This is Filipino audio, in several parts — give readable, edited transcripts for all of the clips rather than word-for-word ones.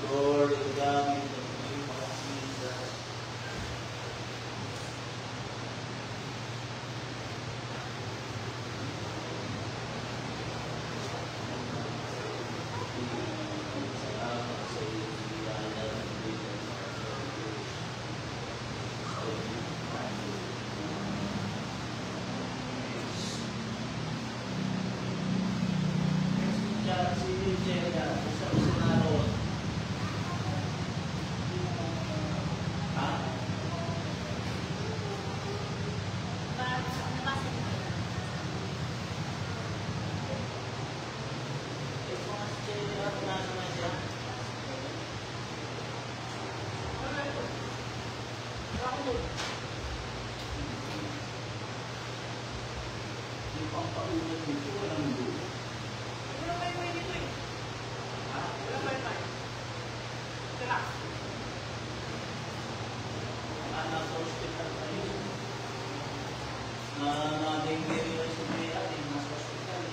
Lord, gamit ng iyong mga Jesus. Salamat sa iyong biyaya ng Pilipinas. Si Jenna, sa Senado. Yung pampaulat dito, walang doon. Wala wifi dito eh. Ha? Wala wifi. Tara. Nasa hospital tayo. Na-dengue rin sa Bea, nasa hospital.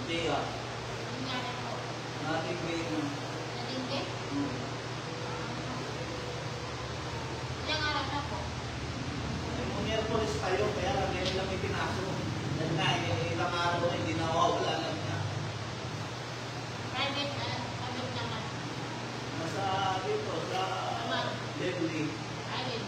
Hindi ah. Na-dengue na. Nadingge? Ilang araw na po? Nung Miyerkules tayo, kaya ganyan lang may pinaso. Dahil na, ilang araw na, hindi nawawala lang niya. Private naman. Nasa dito, sa Deadly. Private.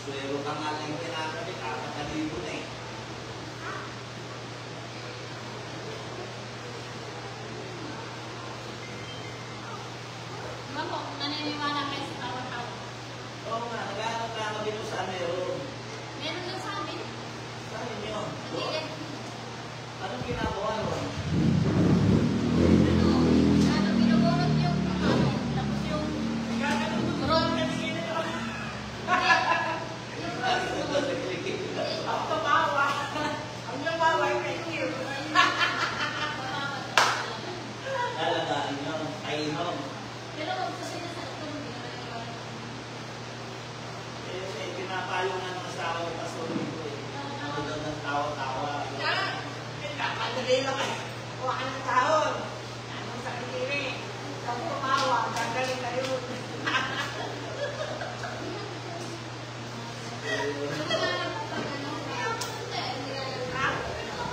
Suero ka nga lang yung kinakabit, 4,000 na eh. Diba po, naniniwala kayo sa tawag-tawag? Oo nga, nagkakabit mo sa meron. Meron lang sa amin. Saan ninyo? Hindi. Anong ginagawa ron? Binubulot yung tapos yung roll. Ako tumawa. Ang nawawa yung kayo. Lalagain nyo, kainom. Pero kung sa sinasagot ko, Eh, pinapayo nga ng asawa ng pasuloy ko eh. Ano daw ng tawa-tawa. Kapadali lang kayo. Kuha ka ng tahon. Anong sakit kiri? Pag tumawa, gagaling kayo.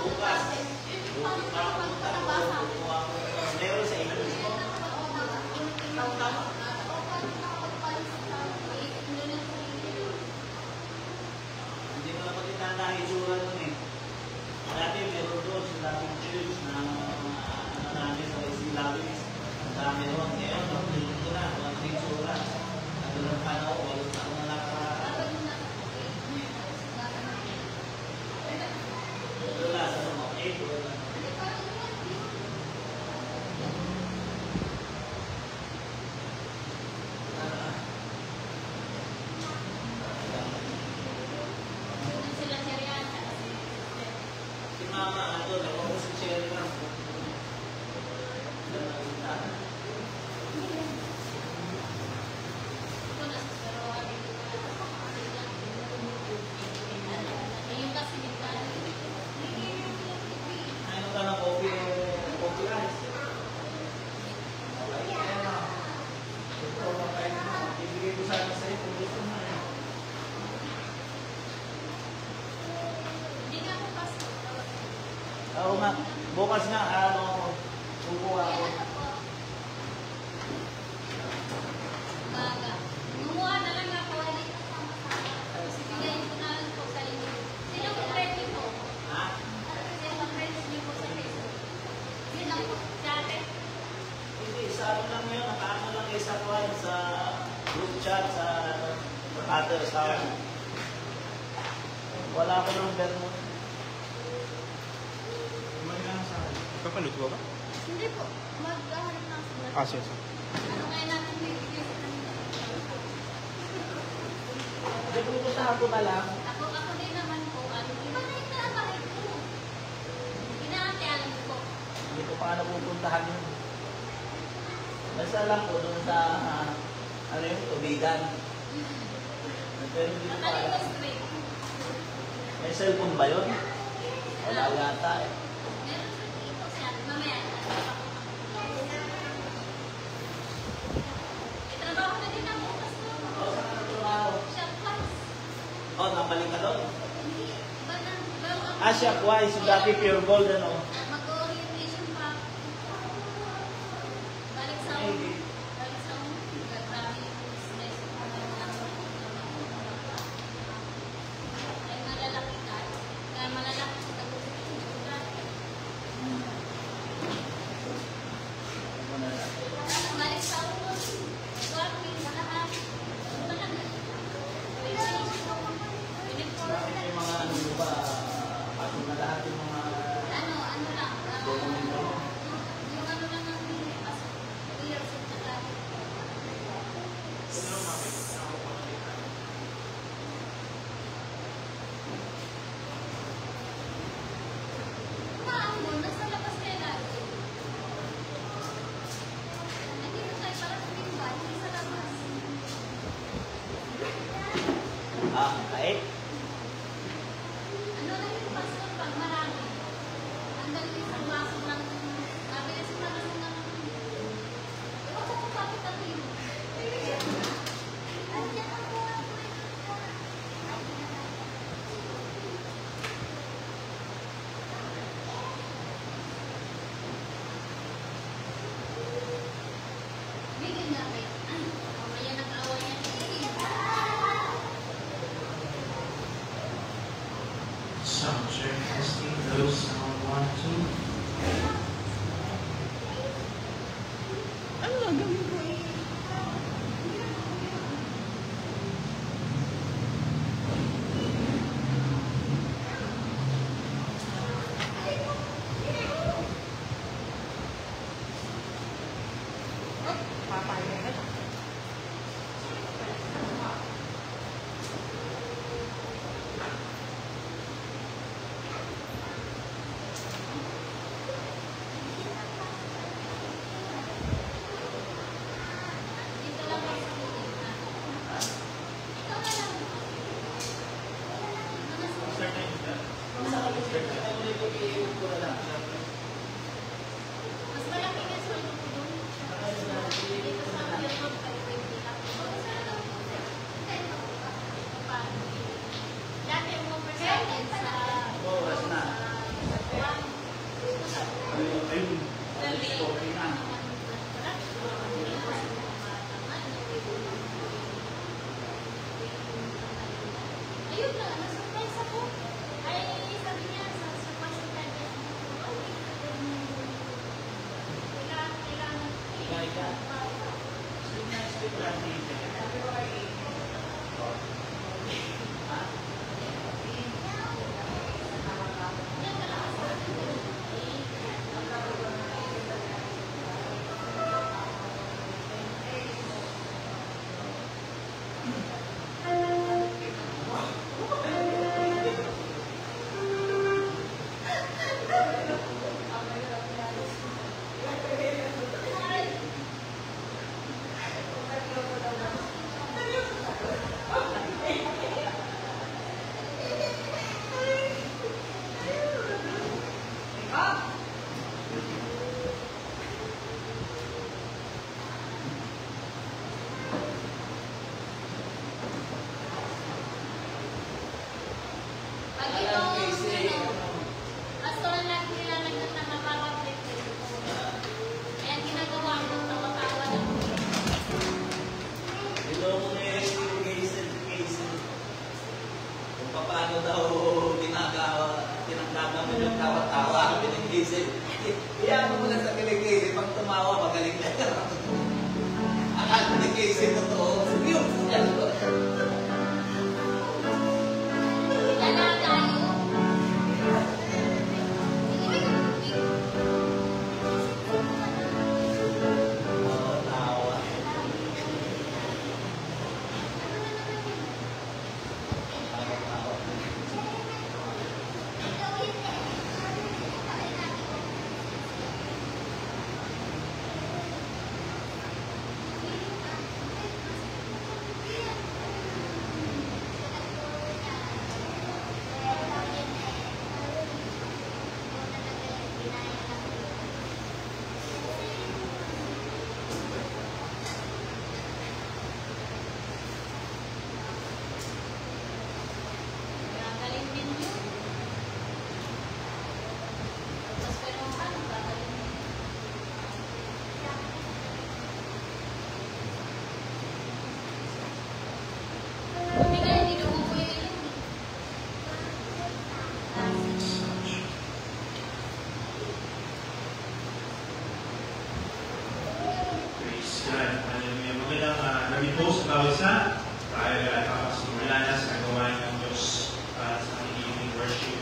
Bukas, makapunta ko, meron sa inyo. Taw-taw. Hindi ko na pagkitanda ang itsura nun eh. Dati meron doon sa dating church na ano namin sa Isilabis. Ang dami doon. Ngayon, napulong ko na. Walang itsura. Nagulong pa na ako. Walang taon na nakaraan. Wala sa mga ito. Si Mama, ano, ako ko si Cherry lang. Ano ka na coffee ice? Okay, kaya na. Ito, makain mo. Ibigay ko sana sa'yo kung gusto mo eh. Oo nga, bukas na, ano, kukuha ako. Gumawa na lang ako, hindi ka sama-sama. Tapos ibigay ko na lang po sa inyo. Sino ang friend niyo po? Ha? Sino ang friends niyo po sa Facebook? Sino po? Dati? Hindi, sa ano lang yun, nakaano lang kayo sa kwan, sa group chat, sa other house. Wala ko number mo. Papaluto ba? Hindi po. Maghahanap na ako. Sige. Ano kaya natin bibigay sa kanila? Hindi, pupuntahan ko na lang. Ako din naman po. Iba na yung naabalik ko. nga napupuntahan yun. Basta lang po doon sa, ano yung tubigan. Pero hindi ko pa Nakalimutan alam. straight. May cellphone ba yun? Wala yata eh. Meron sa dito siya. Mamaya. Trabaho na din ako kasi Oo, saan ka nagtrabaho? siya plus. Oh, nabalik ka doon? Hindi. Iba na. Ah, siya wise. Yung dati pure gold, ano? Mag-orientation pa. Balik sa grabe yung stress. Ay malalaki ka. Kaya malalaki sa tagusin yung sugat. Ano na natin? Balik sa ulo. Working sa lahat. Ano lang. Bakit may mga ano mo ba? Paso na lahat yung mga Ano lang. dokumento mo? Yung ano lang ang pasok. Years at saka. Maan mo, nasa labas kayo lagi. Nandito tayo para sa timba, hindi sa labas. Ah, kahit? Ano lang yung pasok pag marami? Ang dali isang baso lang. Sabi na si Malasong na lang. Ewan ko kung bakit ako yun. Andiyan ako. Bigyan nga kayo. Mamaya nag-awa niya. Sound check testing. Those sound 1, 2. Papaya na. Dito lang ako sa building na. Ikaw na lang. Mas malaki nga sweldo ko doon. Dito sa Vietnam, 520 lang. Isa na lang po, sir. Ten ako pa. Paano? Dati yung mga percentage sa... Oras na. One. Ayun. Okay na. Ayun na, na-surprise ako. Ay, sabi niya, sa surprise yung worship.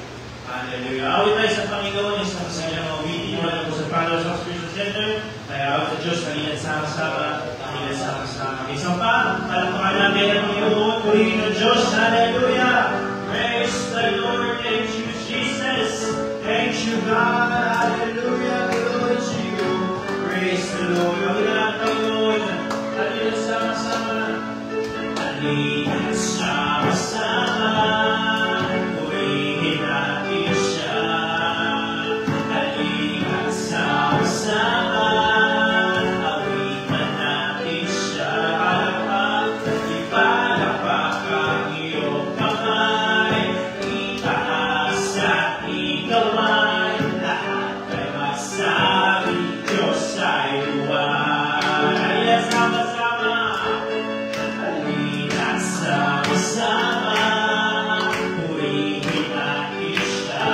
Hallelujah. Awit tayo sa Panginoon, isang masaya na uwitin. Wala po sa Father's House Christian Center. Kaya awit sa Diyos, kanina sama-sama. Kanina sama-sama. Isang pa, palakpakan natin ang Panginoon. Purihin ang Diyos. Hallelujah. Praise the Lord. Thank you, Jesus. Thank you, God. Hallelujah. Glory to you. Praise the Lord. Awit na ang Panginoon. Kanina sama-sama. Kanina sama-sama. Purihin natin siya. Kanina sama-sama. Awitan natin siya. Ipalakpak ang iyong kamay. Itaas at igaway. Lahat ay magsabi, Diyos ay buwan. Halina sama-sama. Halina sama-sama. Purihin natin siya.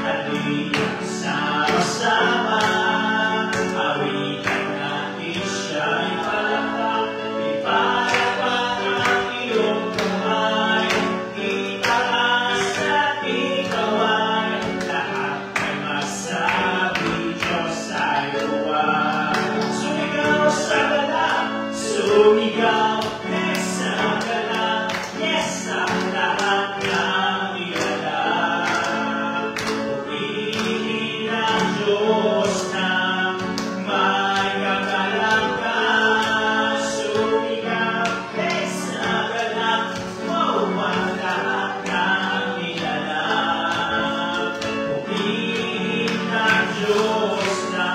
Halina sama-sama. Awitan natin siya. Ipalakpak ang iyong kamay. Itaas at igaway. Lahat ay magsabi, Diyos ay buwan. Sumigaw sa ganap, sumigaw, yes sa ganap, yes sa lahat ng nilalang. Purihin ang Diyos na may kagalakan. Sumigaw, yes sa ganap, oh, ang lahat ng nilalang. Purihin ang Diyos na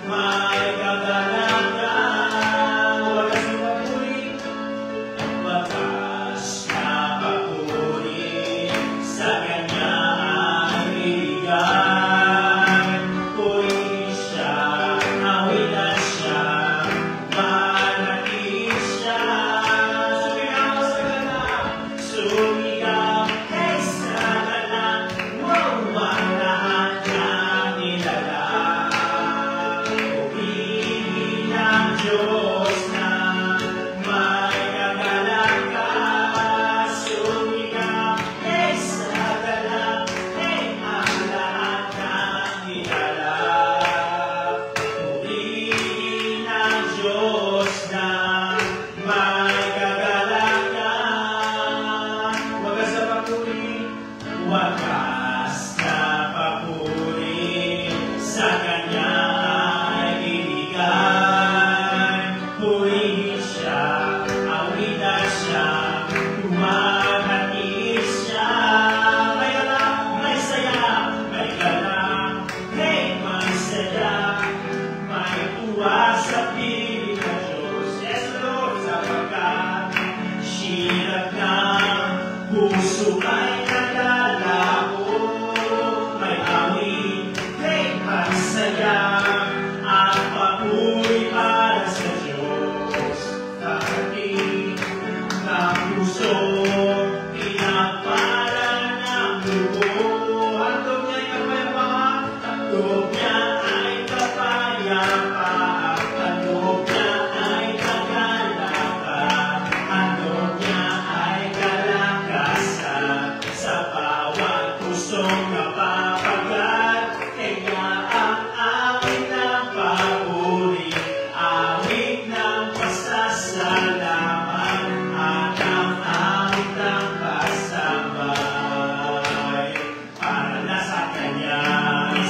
may kagalakan. Wagas na papuri, wagas na papuri, sa Kanya ay ibigay. Purihin siya, awitan siya, mahalagin siya. Sumigaw sa ganap, sumigaw, hey sa ganap, wow, ang lahat ng nilalang. Purihin ang Diyos na may kagalakan. Sumigaw, hey sa ganap, hey ang lahat ng nilalang. Purihin ang Diyos na may kagalakan. Wagas na papuri, wagas na papuri, sa Kanya ay ibigay. Purihin siya, awitan siya, humahati siya. May galak, may saya, may galak, hey, may saya, may tuwa sa piling ng Diyos. Yes, Lord, sapagkat sirap ng puso ay naglalako. May awit, hey, may saya, at papuri para sa Diyos. Kakating ng puso, pinagpala ng dugo. Handog niya ay kapayapaan, handog niya ay kapayapaan, handog niya ay kagalakan, handog niya ay kalakasan, sa bawat pusong napapagat. Kaya ang awit ng papuri, awit ng pasasalamat, at ang awit ng pasambay. Para na sa Kanya,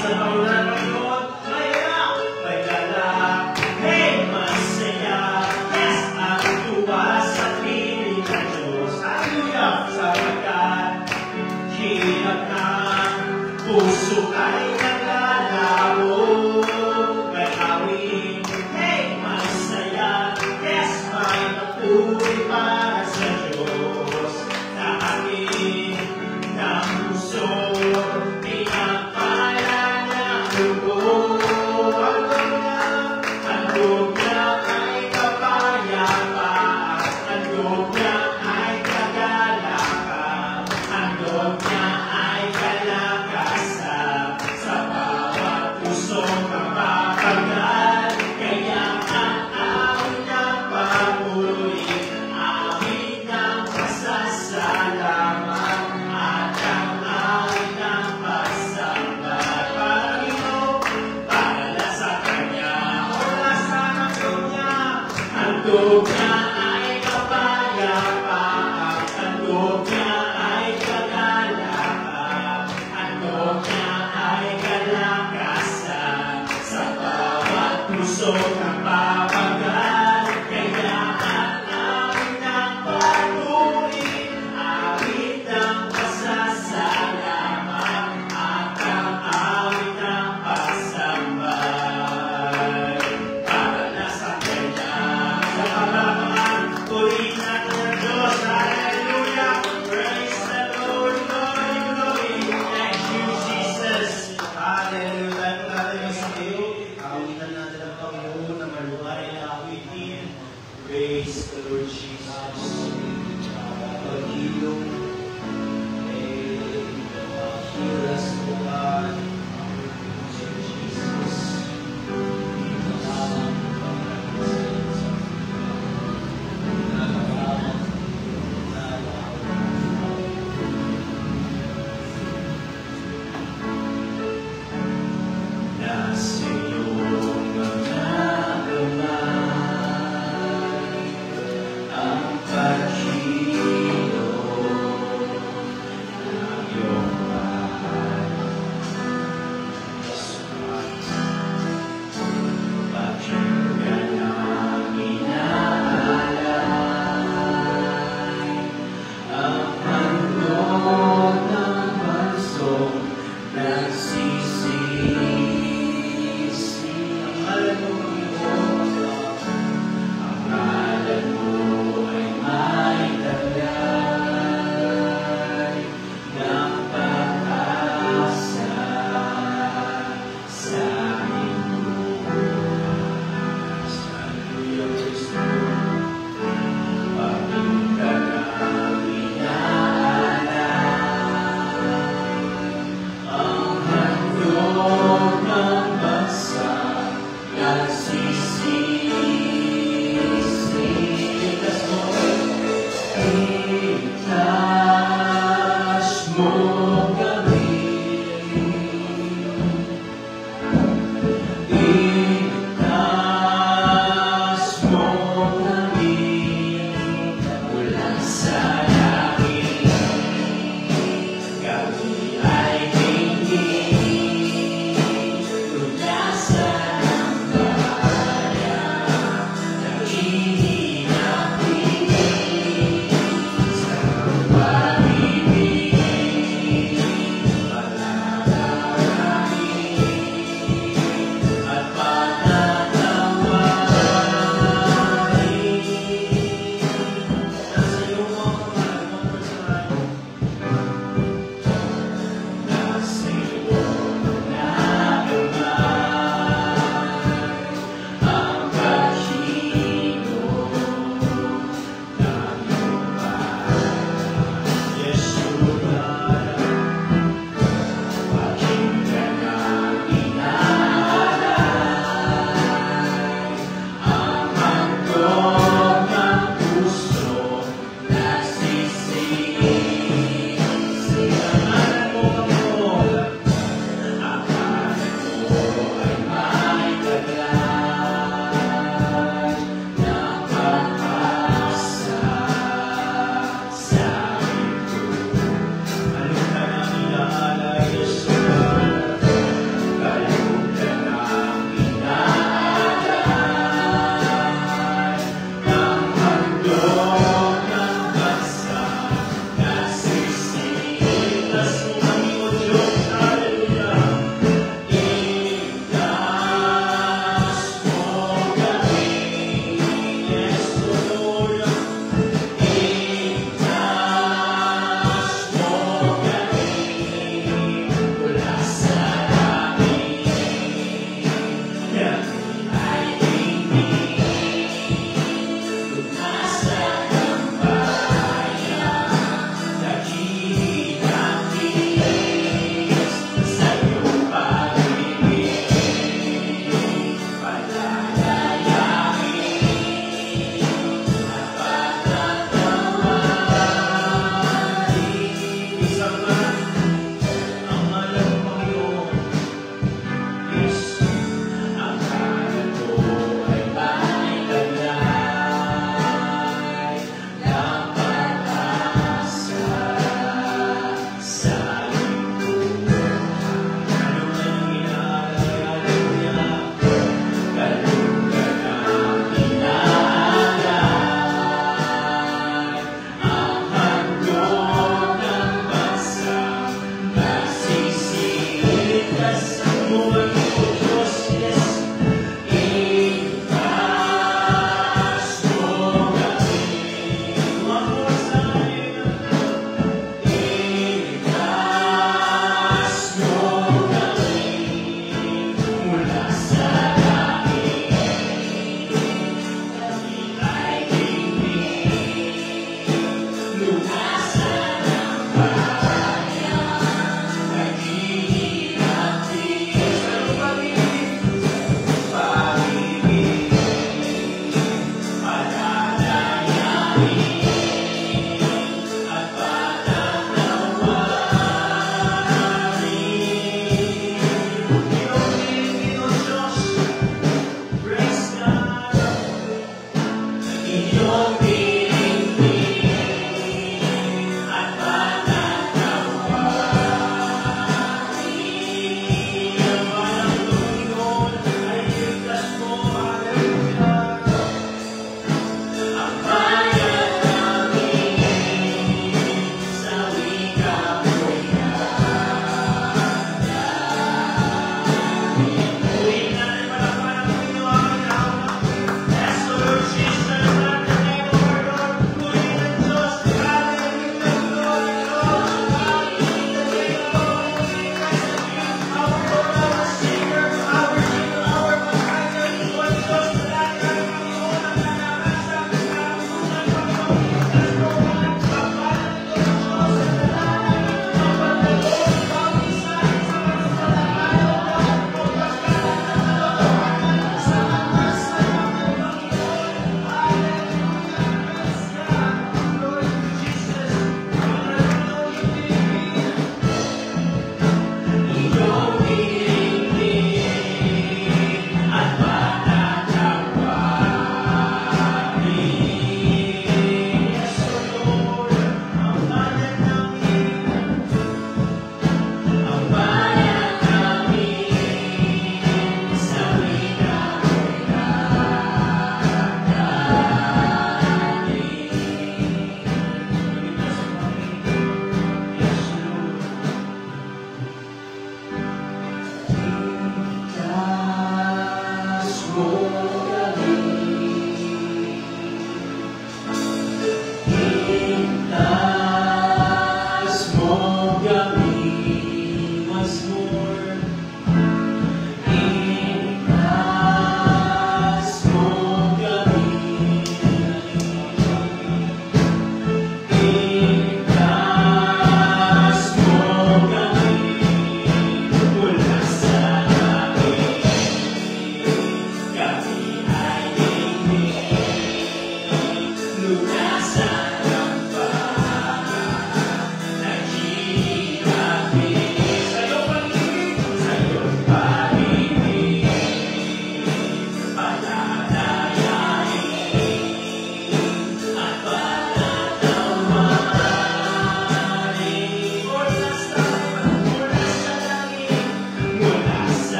sa Panginoon ng Panginoon, may harap, may galak, hey, masaya, yes, ang tuwa sa piling ng Diyos. Hallelujah! Sapagkat hirap ng puso ay naglalaho. May awit, hey, masaya, yes, may papuri para sa Diyos. Sa akin ng puso, pinagpala ng dugo. Handog niya ay kapayapaan, handog niya ay kagalakan, handog niya ay kalakasan, sa Yes.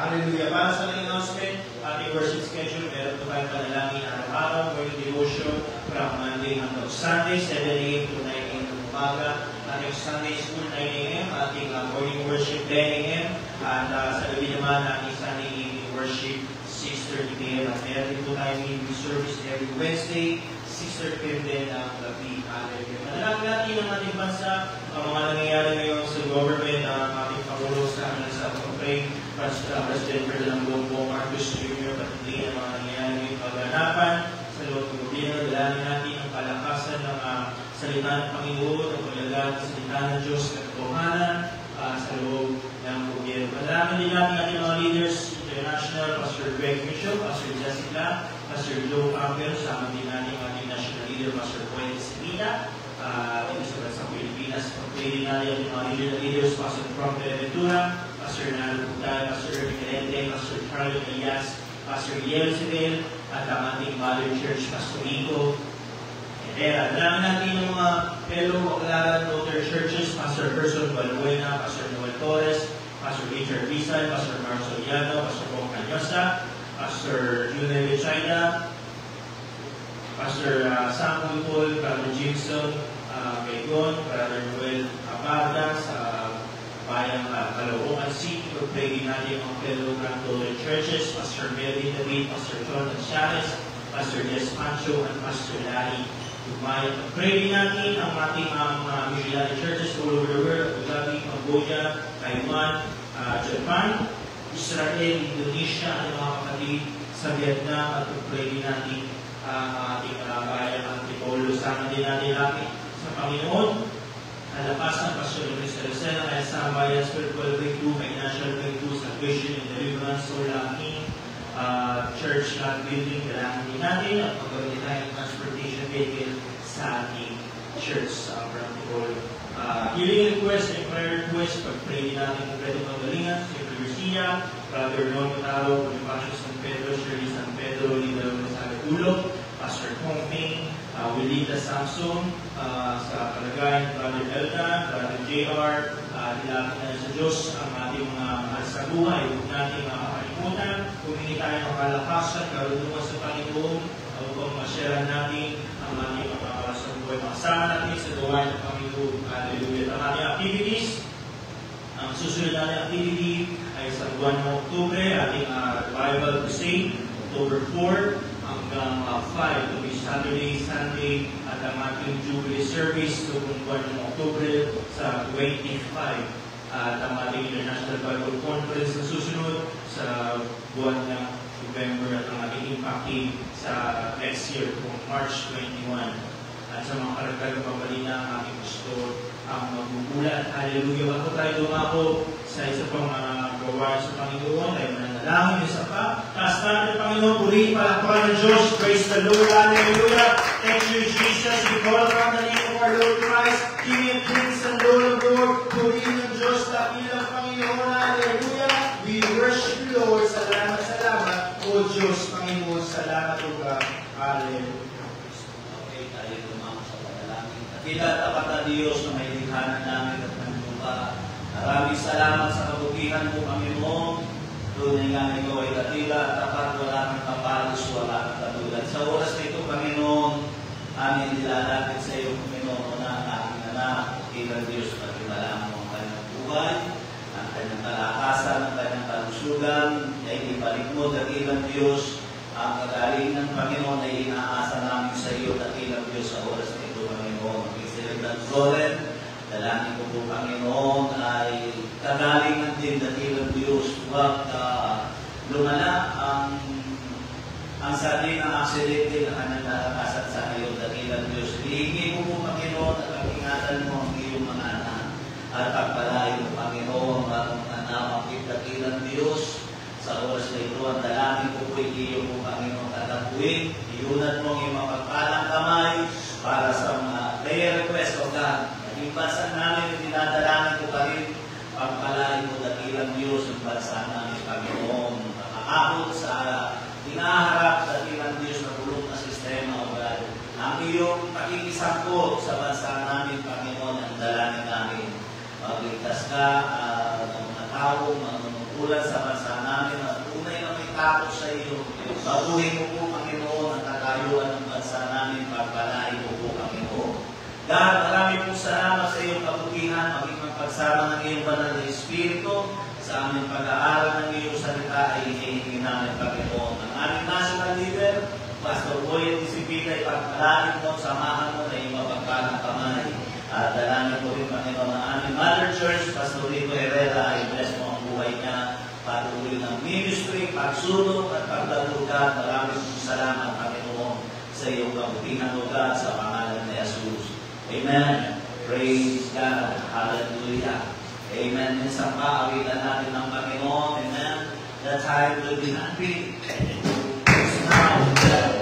Hallelujah. Para sa mga announcement, ating worship schedule, meron po tayong panalangin araw-araw, morning devotion from Monday hanggang Sunday, 7 a.m. to 9 a.m. ng umaga. Ating Sunday school, 9 a.m. Ating morning worship, 10 a.m. At sa gabi naman, ating Sunday evening worship, 6:30 p.m. At meron po tayong evening service every Wednesday, 6:30 p.m. din ang gabi. Hallelujah. Manalangin natin ang ating bansa, ang mga nangyayari ngayon sa government, ang ating Pangulo sa amin sa pag-pray, President Ferdinand Bongbong Marcos Jr. patuloy ang mga nangyayari ngayong pagganapan sa loob ng gobyerno. Dalangin natin ang kalakasan ng salita ng Panginoon, ang paglalaan ng salita ng Diyos at katotohanan sa loob ng gobyerno. Dalangin din natin ating mga leaders international, Pastor Greg Mitchell, Pastor Jessica, Pastor Joe Campbell, sama din natin ang ating national leader, Pastor Poet Semina, dito sa Pilipinas. Pag-pray din natin ang mga leaders, Pastor Prophet Ventura, Pastor Nalo Putay, Pastor Miguelente, Pastor Charlie Elias, Pastor Yelzebel, at ang ating Mother Church, Pastor Rico Herrera. Dalangin natin ang mga fellow Baclaran Daughter Churches, Pastor Gerson Balbuena, Pastor Noel Torres, Pastor Richard Rizal, Pastor Marcos Soliano, Pastor Pong Canyosa, Pastor Junel China, Pastor Sam Gutol, Brother Jameson Gaygon, Brother Noel Abarda sa Bayang Caloocan City. Pag-pray din natin ang fellow Granddaughter Churches, Pastor Melvin David, Pastor John Chanes, Pastor Des Pancho, at Pastor Larry Tumay. Pag-pray din natin ang ating missionary churches all over the world, Abu Dhabi, Cambodia, Taiwan, Japan, Israel, Indonesia, at mga kapatid sa Vietnam. At pag-pray din natin ang ating bayan, ang Tipolo. Sana din natin sa Panginoon. Alapas ng Pastor Luis Tercena, kaya sa bayan, spiritual breakthrough, financial breakthrough, salvation and deliverance, soul king, church land building, kailangan din natin at paggawin tayo ng transportation vehicle sa ating church sa Antipolo. Healing request and prayer request, pag-pray din natin kung pwede magalingan, Sister Garcia, Brother Nono Taro, Bonifacio San Pedro, Shirley San Pedro, Lida Gonzalo Ulo, Pastor Kong Ping, Wilita Samson, sa kalagayan, Brother Elda, Brother JR, nilapit na sa Diyos ang ating mga mahal sa buhay. Huwag natin makakalimutan, humingi tayo ng kalakasan, karunungan sa Panginoon, upang masyaran natin ang ating mga mahal sa buhay. Makasama natin sa gawain ng Panginoon. Hallelujah. Ang ating activities, ang susunod natin activity ay sa buwan ng Oktubre, ating Revival Crusade, October 4, hanggang 5, to be Saturday, Sunday, at ang ating Jubilee Service, so kung buwan ng Oktubre sa 25, at ang ating International Bible Conference na susunod sa buwan ng November, at ang ating Impact Day sa next year, kung March 21. At sa mga karagdagang pabalina, ang ating gusto ang magbubulat. Hallelujah! Bago tayo dumako sa isa pang gawain sa Panginoon, tayo mananalangin, isa pa. Taas natin ang Panginoon, purihin, palakpakan ng Diyos. Praise the Lord. Hallelujah! Thank you, Jesus. We call upon the name of our Lord Christ, King and Kings and Lord of Lord. Purihin ng Diyos, dakilang Panginoon. Hallelujah! We worship you, Lord. Salamat, salamat. O Diyos, Panginoon, salamat, O God. Hallelujah. Kita tapat na Diyos na may likhanan namin at ng lupa. Maraming salamat sa kabutihan mo, Panginoon. Tunay nga ikaw ay katila at tapat, wala kang kapalos, wala kang katulad. Sa oras na ito, Panginoon, amin nilalapit sa iyo, Panginoon, na ang aking anak, ilang Diyos, pagkimala mo ang kanyang buhay, ang kanyang kalakasan, ang kanyang kalusugan, ay ibalik mo, dakilang Diyos, ang kagaling ng Panginoon ay inaasa namin sa iyo, dakilang Diyos, sa oras na ito, Panginoon. Ang Loren, dalangin ko po, Panginoon, ay kagaling ng dakilang Diyos. Huwag lumala ang sabi ng aksidente na kanyang nakakasat sa iyo, dakilang Diyos. Hihingi ko po, Panginoon, at pag-ingatan mo ang iyong mga anak. At pagpalain mo, Panginoon, ang nanawakit dakilang Diyos. Sa oras na ito, ang dalangin ko po, iyo po, Panginoon, katapuin. Iyunat mo ang iyong mapagpalang kamay para sa mga prayer request of God. Naging bansa namin, dinadalangin ko pa rin, pagpalain mo dakilang Diyos ang bansa namin, Panginoon. Makakahot sa hinaharap dakilang Diyos na bulong na sistema, O God. Ang iyong pakikisangkot sa bansa namin, Panginoon, ang dalangin namin. Magligtas ka ng mga tao, mga katungkulan sa bansa namin at tunay na may takot sa iyo. Baguhin mo po, Panginoon, ang katayuan ng bansa namin, pagpalain mo po, Panginoon. God, marami po salamat sa iyong kabutihan, maging ang pagsama ng iyong banal na Espiritu sa aming pag-aaral ng iyong salita ay hinihingi namin, Panginoon. Ang aming national leader, Pastor Boy at Isipita, ipagpalain mo, samahan mo na iyong mapagpalang kamay. At dalangin ko rin, Panginoon, ang aming Mother Church, Pastor Rico Herrera, ay bless mo ang buhay niya, patuloy ng ministry, pagsulong at paglalugan. Maraming salamat, Panginoon, sa iyong kabutihan, O God, sa pangalan ni Jesus. Amen. Praise God. Hallelujah. Amen. Minsan pa, awitan natin ng Panginoon. Amen. The time will be happy. It's now.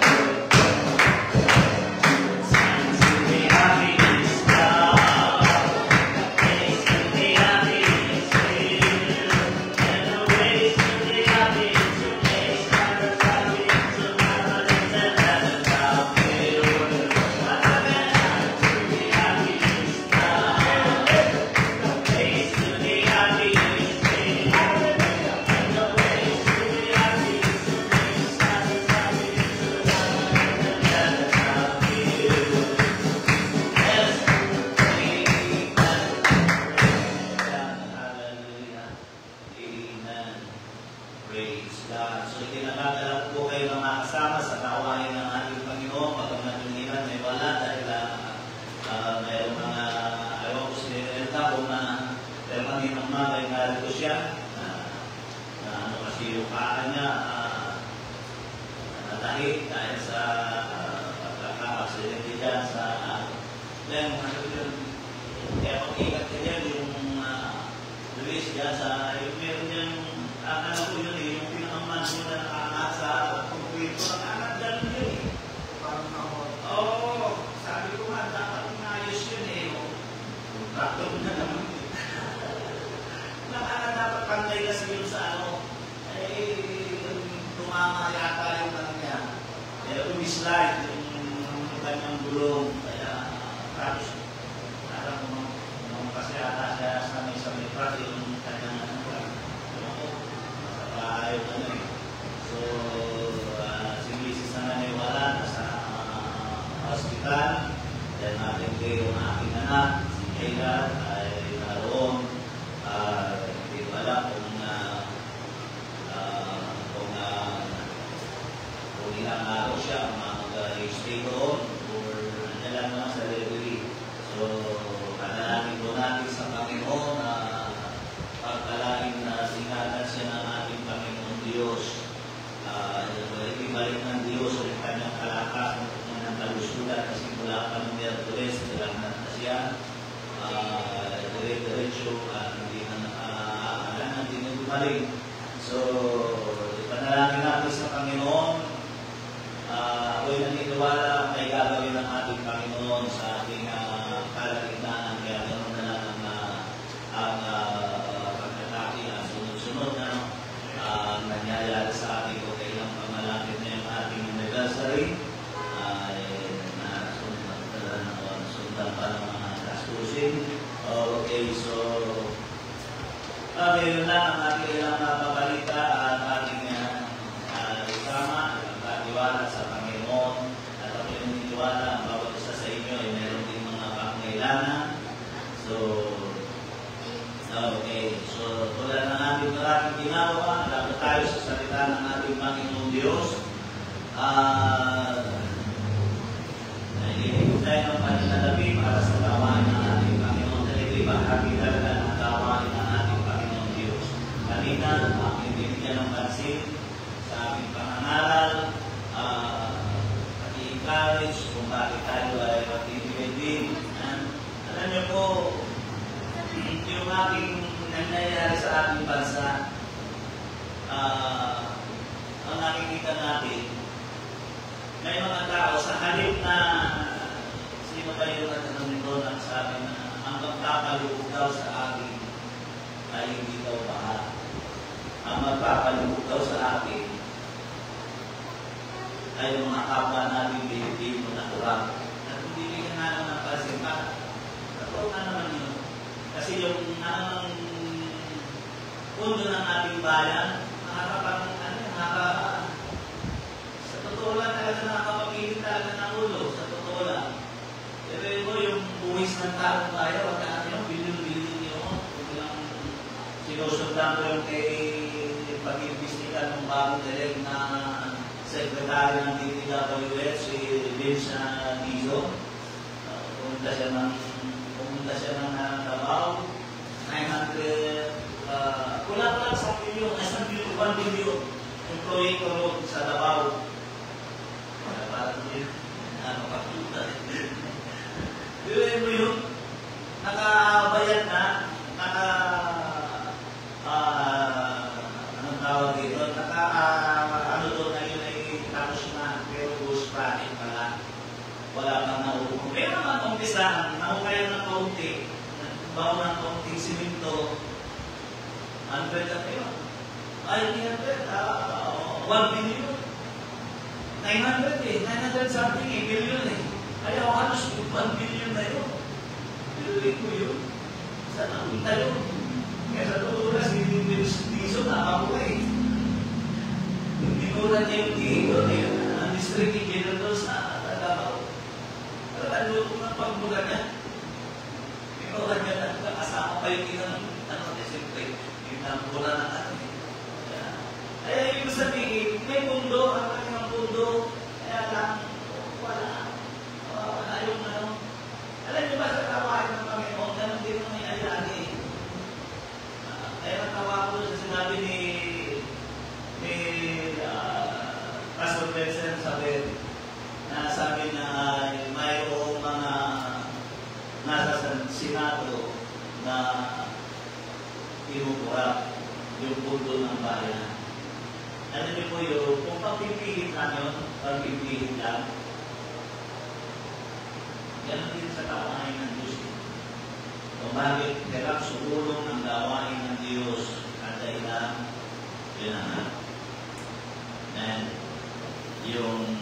pundo ng ating bayan, sa totoo lang talaga nakakapagilid talaga ng ulo, sa totoo lang. Pero mo yung buwis ng taong bayan, wag natin yung bilyon-bilyon yun. Kung lang sinusundan ko yung kay pag-imbestigan ng bagong direct na sekretary ng DPWH, si Vince Nizo. Pumunta siya ng Davao, 900, kulang-kulang sa milyon, 1 billion yung proyekto road sa Davao. Parang yun, kaputa. Yun mo yun, nakabayad na, anong tawag dito, ano doon na yun ay tapos na, pero ghost project pala. Wala pang nauukong. Pero naman umpisahan, naukayan ng kaunti, bago ng kaunting siminto, 100 na kayo. Ay, 100, 1 billion. 900 something billion eh. Kaya halos 1 billion na yun. Piluin ko yun. Saan napunta yun? Kaya sa totoo na, si Diso nakakabukay. Hindi ko na niya yung ang district engineer sa Davao. Pero ano kung ang pagbuka niya? Ikaw na niya na nakasama pa yung siyempre, yung nampura ng Kaya ibig sabihin, may mundo, ang kanyang mundo, kaya lang, wala yung ano. Alam niyo ba sa tawahin ng Panginoon, ganun din ang nangyayari. Kaya natawa ko sa sinabi ni Pastor Vincent sabi na mayroong mga nasa Senado na tinutulak yung pundo ng bayan. Ano niyo po yun, kung pagpipihit lang yun, pagpipihit lang, yan din sa gawain ng Diyos. Kung bakit hirap sumulong ang gawain ng Diyos at dahilan, yun na. And yung,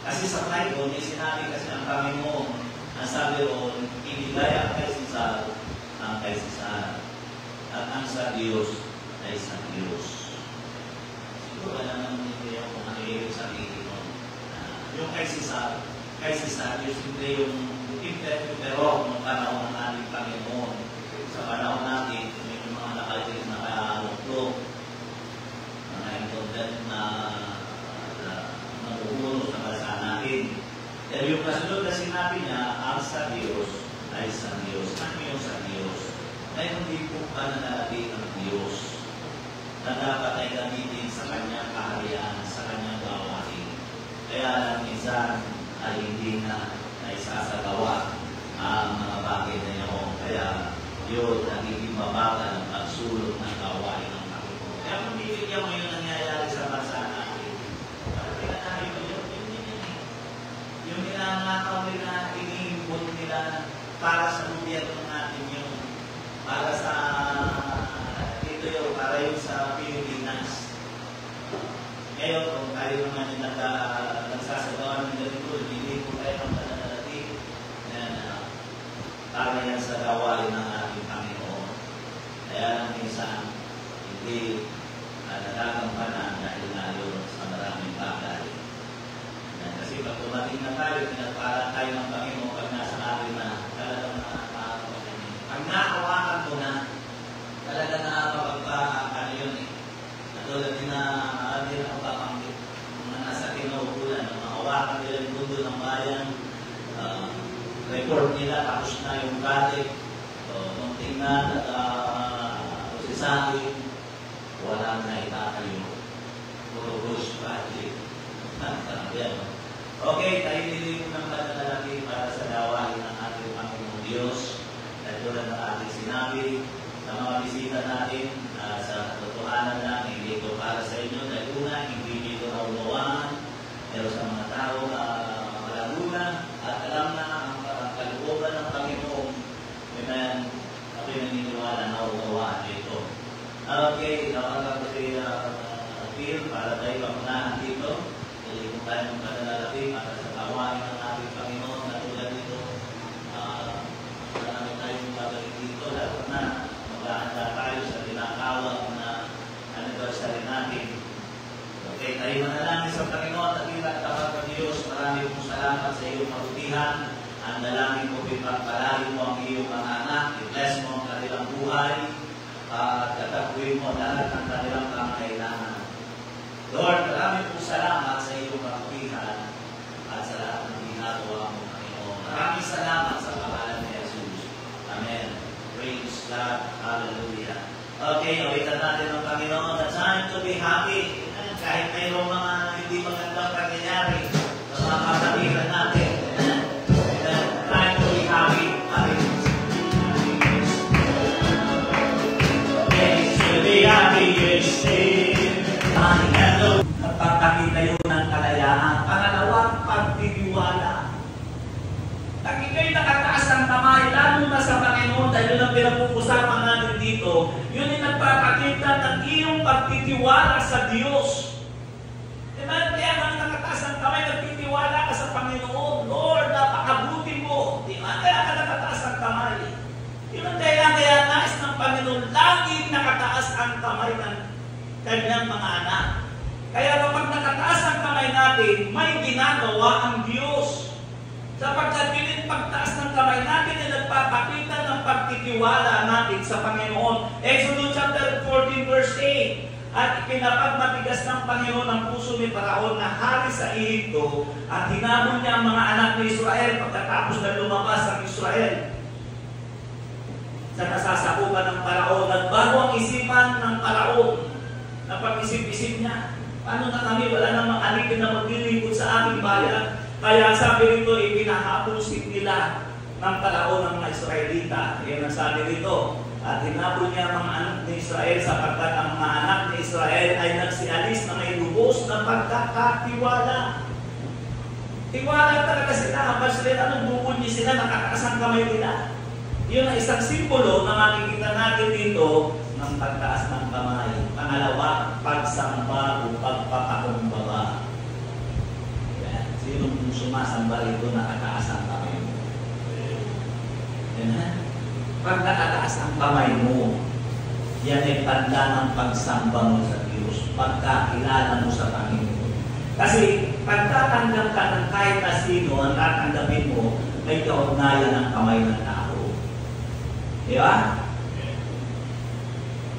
kasi sa Bible, may sinabi kasi ang Panginoon, ang sabi roon, ibigay ang kay Cesar, ang kay Cesar, at ang sa Diyos ay sa Diyos. Wala naman hindi yung kung ano yung sabihin mo. Yung kay Cesar, yung simple yung pero ng panahon ng ating Panginoon. Sa panahon natin, may mga nakalit na nakaluklok, mga incontent na nabuhulo sa bansa natin. Pero yung kasunod na sinabi niya, ang sa Diyos ay sa Diyos. Ano yung sa Diyos? Ay hindi po pananalabi ang Diyos na dapat ay gamitin sa kanyang kaharian, sa kanyang gawain. Kaya lang minsan ay hindi na isasagawa ang mga bagay na yun. Kaya yun, nagiging mabagal ang pagsulong ng gawain ng Panginoon. Kaya kung bibigyan mo yung nangyayari sa bansa natin, pinanahin mo yun, yung ninangakaw nila, iniimbot nila para sa gobyerno natin yun, para sa para yung sa Pilipinas. Ngayon, kung tayo naman yung nagsasagawa ng ganito, hindi po tayo ng pananalati para yan sa gawain ng ating Panginoon. Kaya lang minsan, hindi nagagampanan dahil ngayon sa maraming bagay. Kasi pag tumating na tayo, pinagpala tayo ng Panginoon pag nasa atin na talagang nakakapagan. Pag naawakan ko na, talaga nakakapagpakakano yun eh. Katulad din na hindi na kapapanggit. Mga nasa kinaukulan, mga awakan nila yung mundo ng bayan, report nila, tapos na yung project. Nung tingnan at usisahin, wala na itatayo. Puro ghost project. Okay, tayo nililig ng pananalaki para sa gawain ng ating Panginoong Diyos. Katulad ng ating sinabi, sa mga bisita natin, sa katotohanan lang, hindi ito para sa inyo. Dahil una, hindi ito naunawaan. Pero sa mga tao na malaguna at alam na ang kalooban ng Panginoon, amen, ako'y naniniwala na naunawaan ito. Okay, nakakagod ko si Phil para tayo pamunahan dito. Hindi kung tayo ng pananalapi para sa gawain ng ating Panginoon na tulad dito. Marami tayong babalik dito, lalo na maghahanda tayo sa tinaka Okay, manalangin sa Panginoon at ilang kapag ng Diyos. Marami pong salamat sa iyong kabutihan. Ang dalangin ko, pagpalahin mo ang iyong mga anak. I-bless mo ang kanilang buhay. At katapuin mo lahat ng kanilang pangailangan. Lord, marami pong salamat sa iyong kabutihan at sa lahat ng ginagawa mo, Panginoon. Maraming salamat sa pangalan ni Jesus. Amen. Praise God. Hallelujah. Okay, awitan natin ang Panginoon. The time to be happy. Kahit mayroong mga hindi magandang pangyayari sa mga kasabihan natin. Time to be happy. Yes, to be happy, yes, nagpapakita yun ng kalayaan. Pangalawa, pagtitiwala. Pag ikaw'y nakataas ng kamay, lalo na sa Panginoon, dahil yun ang pinag-uusapan natin dito, yun ay nagpapakita ng iyong pagtitiwala sa Diyos. Diba? Kaya kang nakataas ng kamay, nagtitiwala ka sa Panginoon. Lord, napakabuti mo. Diba? Kaya ka nakataas ng kamay. Yun ang kaya nais ng Panginoon, laging nakataas ang kamay ng kanyang mga anak. Kaya kapag nakataas ang kamay natin, may ginagawa ang Diyos. Sapagkat yun pagtaas ng kamay natin ay nagpapakita ng pagtitiwala natin sa Panginoon. Exodus chapter 14 verse 8. At ipinapagmatigas ng Panginoon ang puso ni Paraon na hari sa Ehipto at hinamon niya ang mga anak ni Israel pagkatapos na lumabas ang Israel sa kasasakupan ng Paraon. Nagbago ang isipan ng Paraon na pag-isip-isip niya. Paano na kami? Wala namang alipin na maglilingkod sa ating bayan. Kaya sabi rito, ipinahapusin nila ng Paraon ng mga Israelita. Yan ang sabi rito. At hinabol niya ang mga anak ni Israel sapagkat ang mga anak ni Israel ay nagsialis na may lubos na pagkakatiwala. Tiwala talaga sila. Habang sila, anong bubunyi sila, nakataas ang kamay nila. Yun ang isang simbolo na makikita natin dito ng pagtaas ng kamay. Pangalawa, pagsamba o pagpapakumbaba. Sinong sumasamba rito nakataas ang kamay mo? Yan. Pag nakataas ang kamay mo, yan ay tanda ng pagsamba mo sa Diyos. Pagkakilala mo sa Panginoon. Kasi pagtatanggap ka ng kahit na sino ang tatanggapin mo, may kaugnayan ng kamay ng tao. Di ba?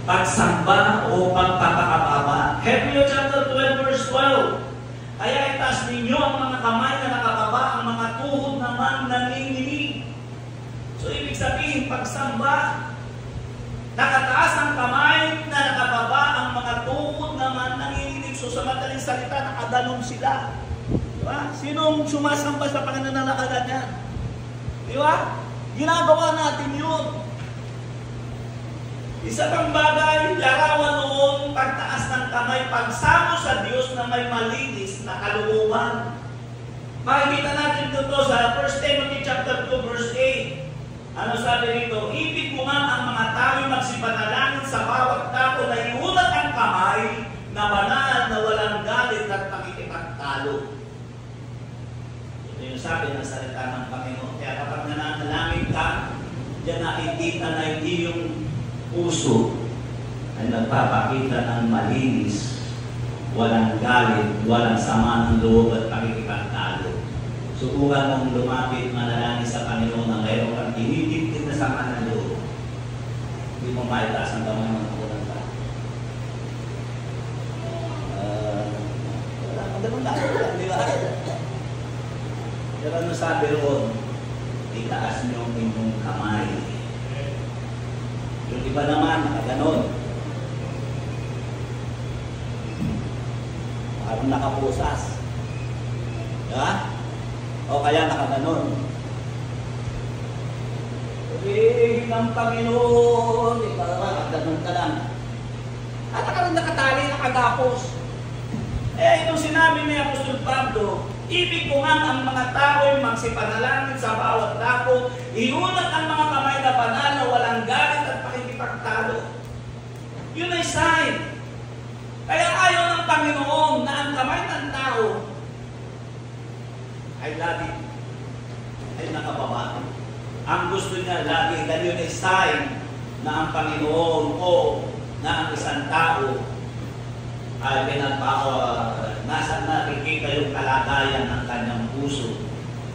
Pagsamba o pagpapakababa. Hebrews chapter 12 verse 12. Kaya itaas ninyo ang mga kamay na nakababa, ang mga tuhod naman nanginginig. So ibig sabihin, pagsamba, nakataas ang kamay na nakababa, ang mga tuhod naman nanginginig. So sa madaling salita, nakaganon sila. Diba? Sinong sumasamba sa pananalakadan yan? Diba? Ginagawa natin yun. Isa pang bagay, larawan noon, pagtaas ng kamay, pagsamo sa Diyos na may malinis na kalooban. Makikita natin dito sa 1 Timothy chapter 2 verse 8. Ano sabi rito? Ibig mo nga ang mga tao magsipanalangin sa bawat tao na iulat ang kamay na banal na walang galit at pakikipagtalo. Ito yung sabi ng salita ng Panginoon. Kaya kapag nananalangin ka, diyan nakikita na hindi yung puso ay nagpapakita ng malinis, walang galit, walang sama ng loob at pakikipagtalo. Subukan mong lumapit manalangin sa Panginoon na mayroon kang dinidikit na sama ng loob. Hindi mo maitaas ang kamay ng kulang ka. Ganun lang, di ba? Pero ano sabi roon? Itaas niyo ang inyong kamay. Yung iba naman, nakaganon. Parang nakapusas. Diba? O kaya nakaganon. Purihin ang Panginoon. Ikaw naman, nakaganon ka lang. At nakaroon nakatali, nakagapos. Itong sinabi ni Apostol Pablo, ibig ko nga ang mga tao'y magsipanalangin sa bawat dako, iunat ang mga kamay na banal na walang galit at pakikipagtalo. Yun ay sign. Kaya ayaw ng Panginoon na ang kamay ng tao ay lagi ay nakababa. Ang gusto niya lagi, dahil yun ay sign na ang Panginoon o na ang isang tao ay Nasaan nakikita yung kalagayan ng kanyang puso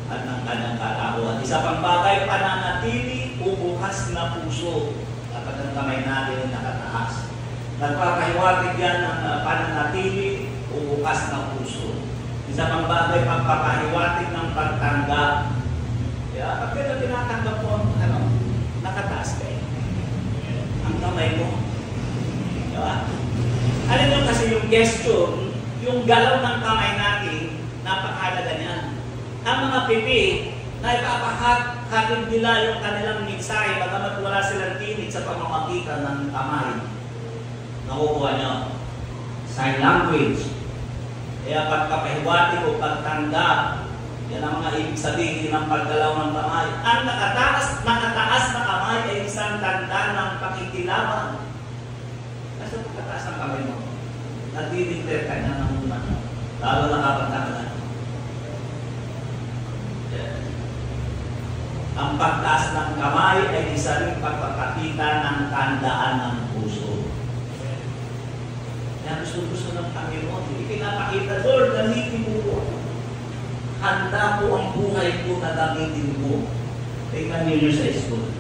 at ng kanyang kalooban. Isa pang bagay, pananatili o bukas na puso. Dapat ang kamay natin ay nakataas. Nagpapahiwatig yan ng pananatili o bukas na puso. Isa pang bagay, pagpapahiwatig ng pagtanggap. Kaya pag kaya tinatanggap mo, nakataas kayo. Ang kamay mo. Diba? Alam nyo kasi yung gesture, yung galaw ng kamay natin, napakahalaga niyan. Ang mga pipi, na ipapahatid nila yung kanilang mensahe, bagamat wala silang tinig sa pamamagitan ng kamay. Nakukuha nyo. Sign language. Kaya pagpapahiwatig o pagtanggap, yan ang mga ibig sabihin ng paggalaw ng kamay. Ang nakataas na kamay ay isang tanda ng pakikilaban. Kasi pagkataas ng kamay mo, nagdidikter ka niya ng una. Lalo na kapag nakataas. Ang pagtaas ng kamay ay isa rin pagpapakita ng tandaan ng puso. Kaya gusto ng Panginoon, ipinapakita, Lord, gamitin mo po. Handa po ang buhay ko na gamitin mo. Tingnan niyo sa school.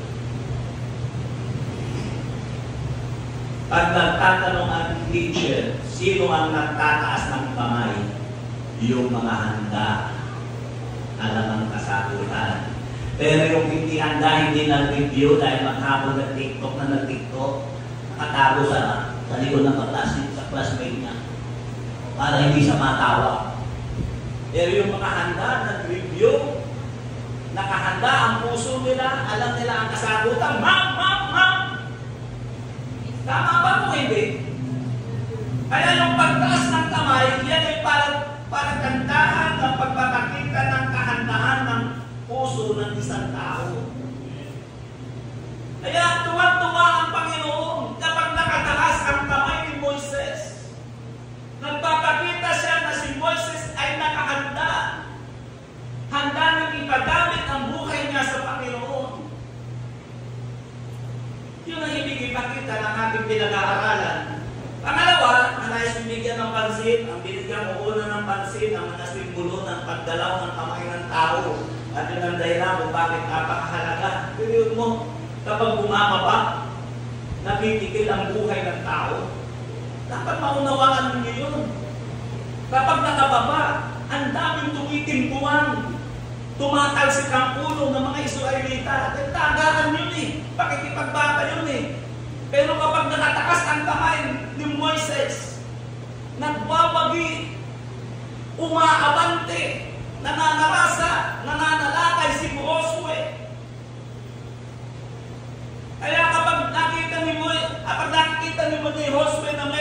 Pag nagtatanong ang teacher, sino ang nagtataas ng kamay? Yung mga handa. Alam ang kasagutan. Pero yung hindi handa, hindi nag-review dahil maghapon ng TikTok na nag-TikTok, nakatago sa likod ng classmate niya para hindi siya matawa. Pero yung mga handa, nag-review, nakahanda ang puso nila, alam nila ang kasagutan, ma'am! Tama ba po hindi? Kaya yung pagtaas ng kamay, yan ay para kantahan ng pagpapakita ng kahandaan ng puso ng isang tao. Kaya tuwa-tuwa ang Panginoon kapag nakataas ang kamay ni Moises. Nagpapakita siya na si Moises ay nakahanda. Handa nang ipagamit ang buhay niya sa Panginoon. Yun ang ibig ipakita ng ating pinag-aaralan. Pangalawa, na nais bibigyan ng pansin, ang binigyan mo una ng pansin, ang mga simbolo ng pagdalaw ng kamay ng tao. At yun ang dahilan kung bakit napakahalaga. Pero mo, kapag bumababa, napitikil ang buhay ng tao. Dapat maunawaan ninyo yun. Kapag nakababa, ang daming tumitimpuan. Tumatalsik ang ulo ng mga Israelita. Tagaan yun eh. Pakikipagbata yun eh. Pero kapag nakatakas ang kamay ni Moises, nagbabagi, umaabante, nananarasa, nananalakay si Josue. Kaya kapag nakikita ni Josue na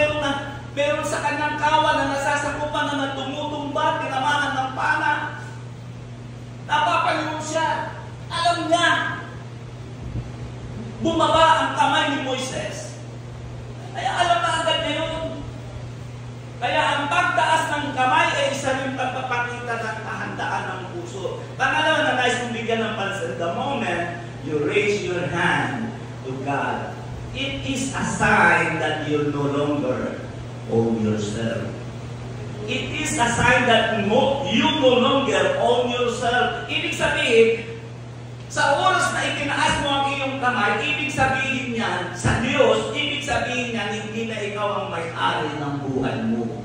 meron sa kanyang kawan na nasasakupan na tumutumba, tinamaan ng pana, napapalingon siya. Alam niya, bumaba ang kamay ni Moises. Kaya alam na agad niya yun. Kaya ang pagtaas ng kamay ay isa rin pagpapakita ng kahandaan ng puso. Pangalawa na nais mong bigyan ng pansin, the moment you raise your hand to God, it is a sign that you no longer own yourself. It is a sign that you no longer own yourself. Ibig sabihin, sa oras na itinaas mo ang iyong kamay, ibig sabihin niyan, sa Diyos, ibig sabihin niyan, hindi na ikaw ang may-ari ng buhay mo.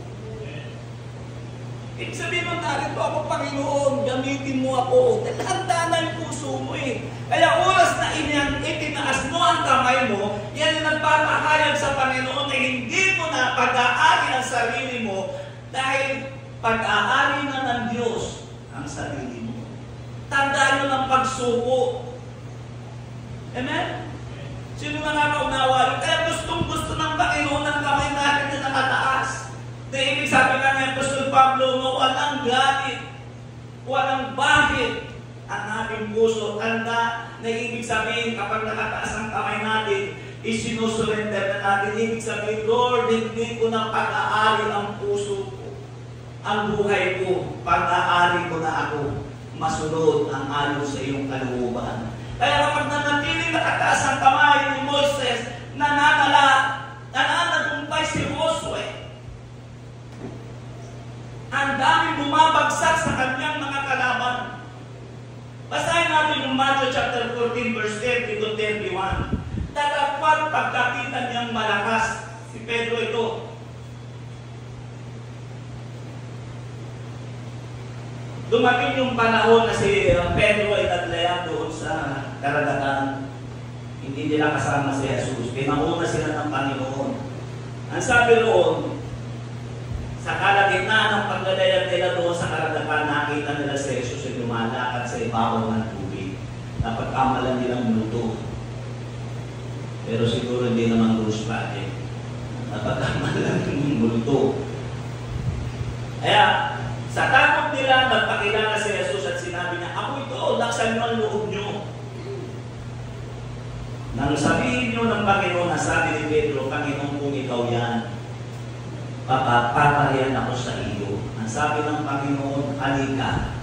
Ibig sabihin mo, narito ako, Panginoon, gamitin mo ako. Dahil handa na yung puso mo eh. Kaya oras na itinaas mo ang kamay mo, yan ang nagpapahayag sa Panginoon na hindi mo na pag-aari ang sarili mo dahil pag-aari na ng Diyos ang sarili mo. Tandaan nyo ng pagsuko. Amen? Sino nga nakaunawa? Kaya gustong-gusto ng Panginoon ang kamay natin na nakataas. Dahil ibig sabi nga ng Apostol Pablo, no, walang galit, walang bahid ang ating puso. Tanda na ibig sabihin kapag nakataas ang kamay natin, isinusurrender na natin. Ibig sabihin, Lord, hindi ko na pag-aari ang puso ko. Ang buhay ko, pag-aari ko na ako. Masunod ang ayon sa iyong kalooban. Kaya kapag nanatiling nakataas ang kamay ni Moises, nananagumpay si Josue. Matthew chapter 14 verse 30 to 31. Datapwat pagkakita niyang malakas si Pedro ito. Dumating yung panahon na si Pedro ay naglayag doon sa karagatan. Hindi nila kasama si Jesus. Pinanguna sila ng Panginoon. Ang sabi roon, sa kalagitnaan ng paglalayag nila doon sa karagatan, nakita nila si Jesus ay lumalakad sa ibabaw ng tubig. Napagkamalan nilang luto. Pero siguro hindi naman Bruce Project. Napagkamalan ng luto. Kaya, sa takot nila, nagpakilala si Jesus at sinabi niya, ako ito, laksan niyo ang loob niyo. Nang sabihin niyo ng Panginoon, nasabi ni Pedro, Panginoon kung ikaw yan, paparihan ako sa iyo. Ang sabi ng Panginoon, halika.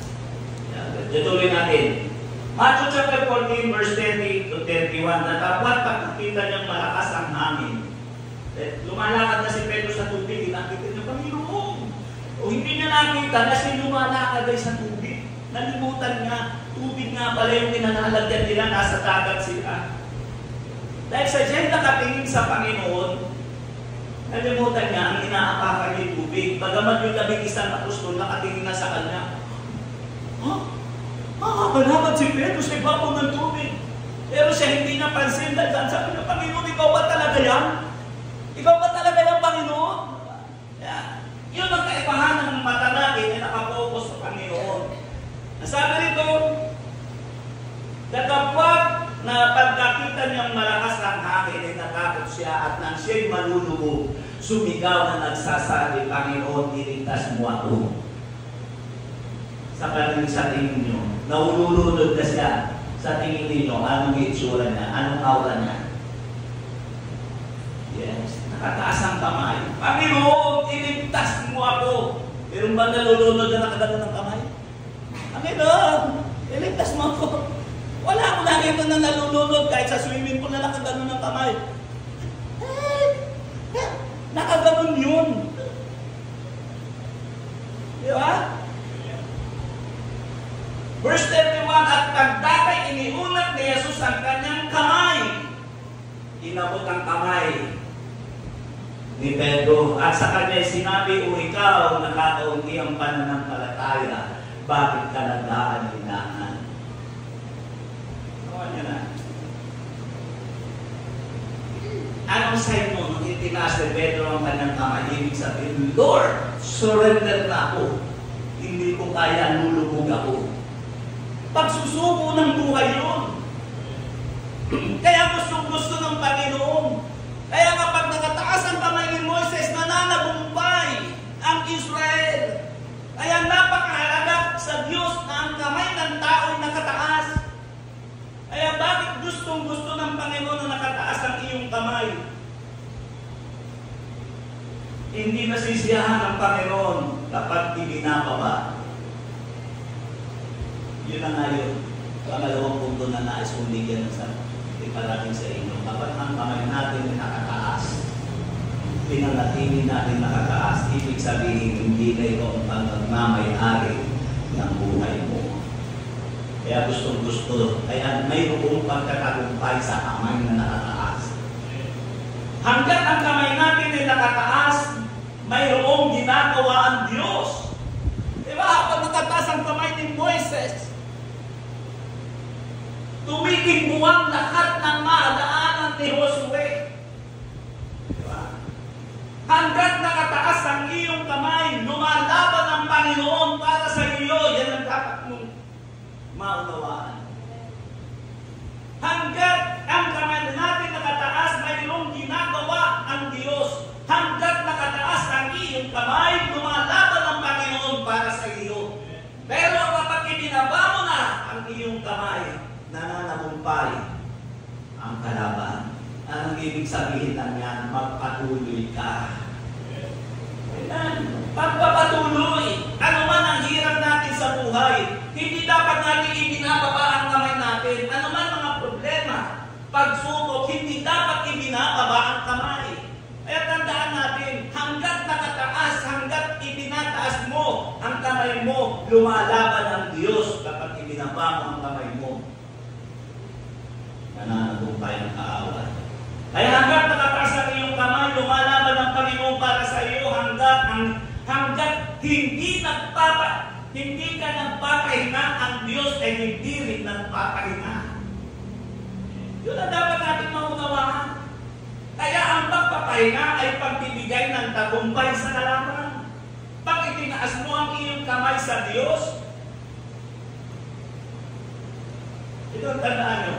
Tutuloy natin. Matthew chapter 14 verse 30 to 31, natapwat pagkakita niyang malakas ang hangin. Lumalakad na si Pedro sa tubig, nakita niya, Panginoon. O hindi niya nakita na si lumalakad ay sa tubig. Nalimutan niya, tubig nga pala yung pinanalagyan nila, nasa dagat sila. Dahil sa dyan nakatingin sa Panginoon, nalimutan niya ang inaapakan yung tubig. Bagamat yung 11 apostol nakatingin na sa kanya. Malaman si Pedro sa ibabaw ng tubig. Pero siya hindi napansin dahil sabi niya, Panginoon, ikaw ba talaga yan? Ikaw ba talaga yan, Panginoon? Yeah. Yun ang kaibahan ng mata natin na nakapokus sa Panginoon. Nasabi rito, datapwat na pagkakita niyang malakas ang hangin ay natakot siya at nang siya'y malulubo, sumigaw na nagsasabi, Panginoon, iligtas mo ako. Sa tingin niyo, naululunod na siya. Sa tingin niyo, anong itsura niya? Anong aura niya? Yes, nakataas ang kamay. Panginoon, iligtas mo ako. Pero ba nalulunod na nakagano ng kamay? Panginoon, iligtas mo ako. Wala akong nakita na nalulunod kahit sa swimming pool na nakagano ng kamay. Nakaganon yun. Di ba? Verse 31, at pagdakay iniunat ni Jesus ang kanyang kamay. Inabot ang kamay ni Pedro. At sa kanya sinabi, o ikaw, nakakaunti ang pananampalataya, bakit ka nag-aalinlangan? Nawa niya na. Anong sign mo nung itinaas ni Pedro ang kanyang kamay? Ibig sabihin, Lord, surrender na ako. Hindi ko kaya, lulubog ako. Pagsusuko ng buhay yun. Kaya gusto ng Panginoon. Kaya kapag nakataas ang kamay ni Moises, nananabumbay ang Israel. Kaya napakahalaga sa Diyos na ang kamay ng tao'y nakataas. Kaya bakit gusto ng Panginoon na nakataas ang iyong kamay? Hindi nasisiyahan ng Panginoon kapag ibinababa. Yun na nga yun. Pangalawang punto na nais kong bigyan sa iparating sa inyo. Kapag ang kamay natin ay nakataas, pinanatili natin nakataas, ibig sabihin hindi na ikaw ang pagmamay-ari ng buhay mo. Kaya gusto, kaya mayroong pagkatagumpay sa kamay na nakataas. Hanggang ang kamay natin ay nakataas, mayroong ginagawa ang Diyos. Diba? Kapag nakataas ang kamay ni Moises, tumiting buwang lahat ng madaanan ni Josue. Diba? Hanggang nakataas ang iyong kamay, lumalaban ang Panginoon para sa iyo. Yan ang dapat mong maunawaan. Hanggang ang kamay natin nakataas, mayroong ginagawa ang Diyos. Hanggang nakataas ang iyong kamay, lumalaban ang Panginoon para sa iyo. Pero kapag ibinaba mo na ang iyong kamay, nananagumpay ang kalaban. Anong ibig sabihin lang yan? Magpatuloy ka. Pagpapatuloy. Ano man ang hirap natin sa buhay, hindi dapat natin ibinababa ang kamay natin. Ano man mga problema, pagsubok, hindi dapat ibinababa ang kamay. Kaya tandaan natin, hanggat nakataas, hanggat ibinataas mo ang kamay mo, lumalaban ang Diyos kapag ibinaba mo ang kamay mo. tagumpay ng kaaway. Kaya hanggat nakataas ang iyong kamay, lumalaban ang Panginoon para sa iyo hanggat hindi ka nagpapahinga, ang Diyos ay hindi rin nagpapahinga. Yun ang dapat natin maunawaan. Kaya ang pagpapahinga ay pagbibigay ng tagumpay sa kalaban. Pag itinaas mo ang iyong kamay sa Diyos, ito ang tandaan nyo.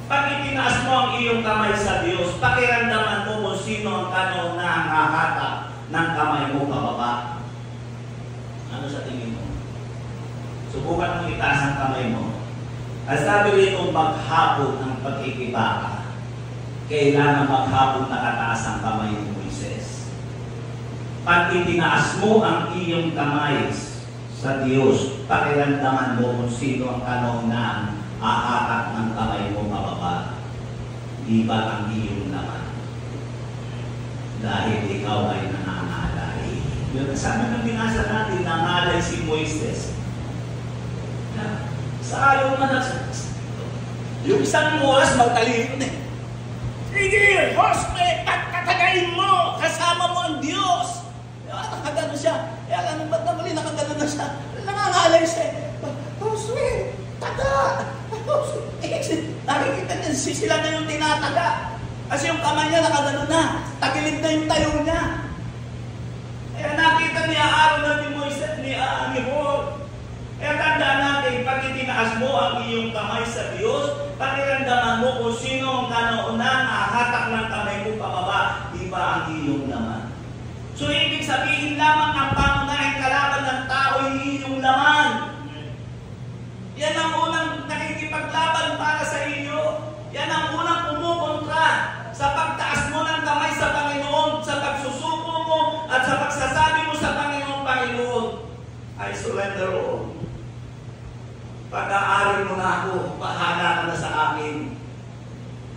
Pag itinaas mo ang iyong kamay sa Diyos, pakiramdaman mo kung sino ang tanong na ang hahatap ng kamay mo pababa. Ano sa tingin mo? Subukan mo itaas ang kamay mo. At sabi rito, maghapon ang pagkikibaka. Kailangan maghapon nakataas ang kamay ni Moises. Pag itinaas mo ang iyong kamay sa Diyos, pakiramdaman mo kung sino ang tanong na aatak ng kamay mo pababa. Di ba ang iyong naman? Dahil ikaw ay nangangalay. Yun, sabi ng binasa natin, nangalay si Moises. Sa ayaw na yung isang oras magtalino eh. Sige, Josue, tatagayin mo, kasama mo ang Diyos. Nakagano siya. Kaya alam mo ba't namali, nakagano na siya. Nangangalay siya. Josue, taga. Nakikita niya, sila na yung tinataga. Kasi yung kamay niya nakagano na. Tagilid na yung tayo niya. Kaya nakita niya araw na ni Moises, ni Hor. Kaya tandaan natin, pag itinaas mo ang iyong kamay sa Diyos, pakiramdaman mo kung sino ang kanaunang hahatak ng kamay mo pababa, di ba ang iyong laman? So, ibig sabihin lamang ang pangunahing kalaban ng tao ay iyong laman. Yan ang unang nakikipaglaban para sa iyo. Yan ang unang pumukontra sa pagtaas mo ng kamay sa Panginoon, sa pagsusuko mo at sa pagsasabi mo sa Panginoon, I surrender all. Pag-aari mo na ako, bahala ka na sa akin.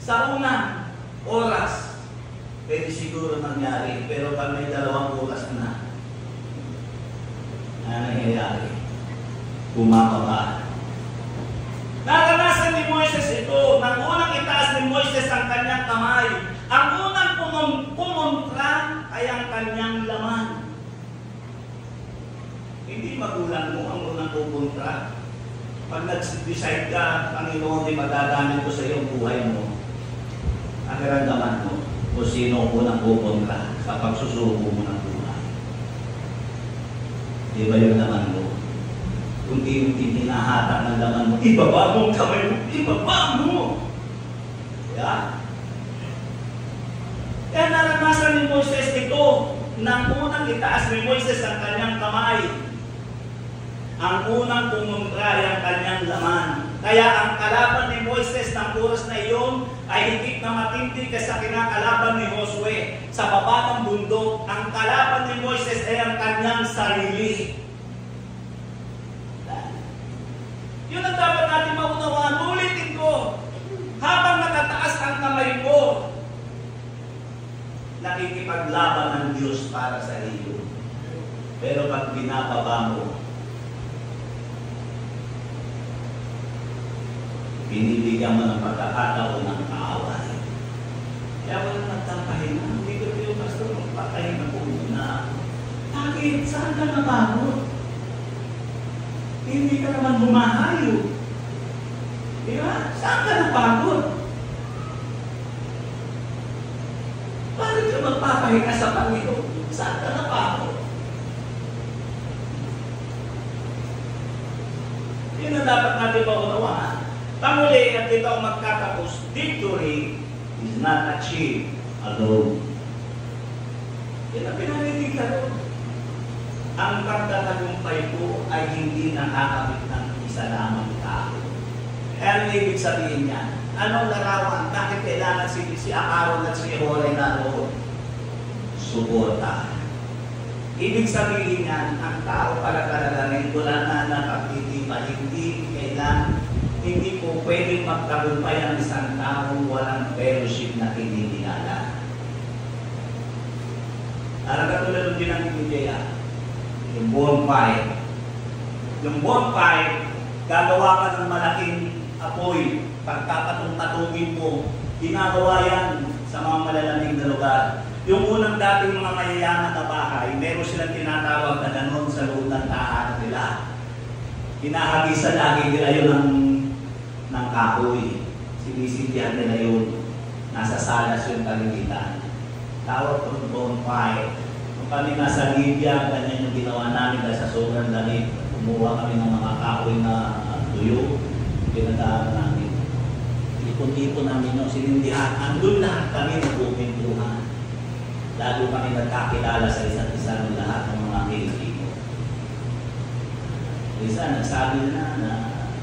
Sa unang oras, pwede siguro nangyari, pero pag may 2 oras na, ano nangyayari? Bumababa. Naranasan ni Moises ito. Nang unang itaas ni Moises ang kanyang kamay, ang unang pumuntra ay ang kanyang laman. Hindi magulang mo ang unang pupuntra. Pag nag-decide ka, Panginoon, di magagamit ko sa iyo ang buhay mo. Akiramdaman mo kung sino ang unang pupuntra sa pagsusuko mo ng buhay. Di ba yung laman mo? Kung di hinahatak ng laman mo, ibaba mo ang kamay mo, ibaba mo! Yeah? Kaya naranasan ni Moises ito, nang unang itaas ni Moises ang kanyang kamay. Ang unang pumuntra ay ang kanyang laman. Kaya ang kalaban ni Moises ng oras na iyon ay higit na matindi kaysa kinakalaban ni Josue. Sa baba ng bundok, ang kalaban ni Moises ay ang kanyang sarili. Yun ang dapat natin maunawaan. Ulitin ko, habang nakataas ang kamay mo, nakikipaglaban ng Diyos para sa iyo. Pero pag binababa mo, binibigyan mo ng pagkakataon ng kaaway. Kaya walang nagtapahin na. Hindi ko yung pastor, magpatahin na po muna. Bakit? Saan ka napagod? Hindi ka naman bumahayo. Di ba? Saan ka napagod? Bakit ka magpapahinga sa Panginoon? Saan ka napagod? Yun ang dapat natin maunawaan. Panguli at ito ang magkatapos, victory is not achieved alone. Yan ang pinanitig na ito. Ang pagtatagumpay ko ay hindi nakakamit ng isa lamang tao. Ano ibig sabihin niya? Anong larawan? Bakit kailangan si Aaron at si Hor ay naroon? Suporta. Ibig sabihin niya, ang tao para kalalanin, wala na napagtitipa, hindi po pwedeng magtagumpay ang isang taong walang fellowship na kinikilala. Parang katulad ng ginamit ni Jaya, yung bonfire. Yung bonfire, gagawa ka ng malaking apoy pagkapatong-patungin mo, ginagawa yan sa mga malalamig na lugar. Yung unang dating mga mayayaman na bahay, meron silang tinatawag na ganon sa loob ng tahanan nila. Hinahagisan lagi nila yun ng kahoy. Sinisindihan nila yun. Nasa salas yung kalimitan. Tawag ko bonfire. Kung kami nasa Libya, ganyan yung ginawa namin dahil sa sobrang lamig. Kumuha kami ng mga kahoy na tuyo. Pinadaan namin. Ipon-ipon namin yung sinindihan. Andun lahat kami nagpupintuhan. Lalo kami nagkakilala sa isa't isa ng lahat ng mga Pilipino. Isa nagsabi na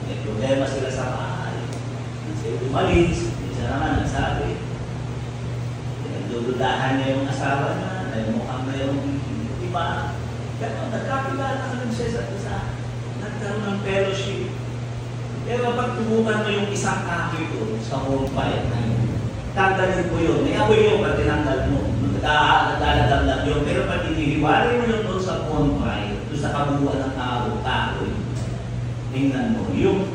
may problema sila sa bahay. Kasi umalis, isa naman nagsabi. Nagdududahan niya yung asawa na, dahil mukhang na yung iba. Pero nagkakilala kami sa isa't isa. Nagkaroon ng fellowship. Pero pag tubukan mo yung isang kahoy doon sa bonfire na yun, tanggalin mo yun. May apoy yun pag tinanggal mo. Nagdalagal lang yun. Pero pag inihiwalay mo yun doon sa bonfire, doon sa kabuuan ng kahoy, tingnan mo. Yung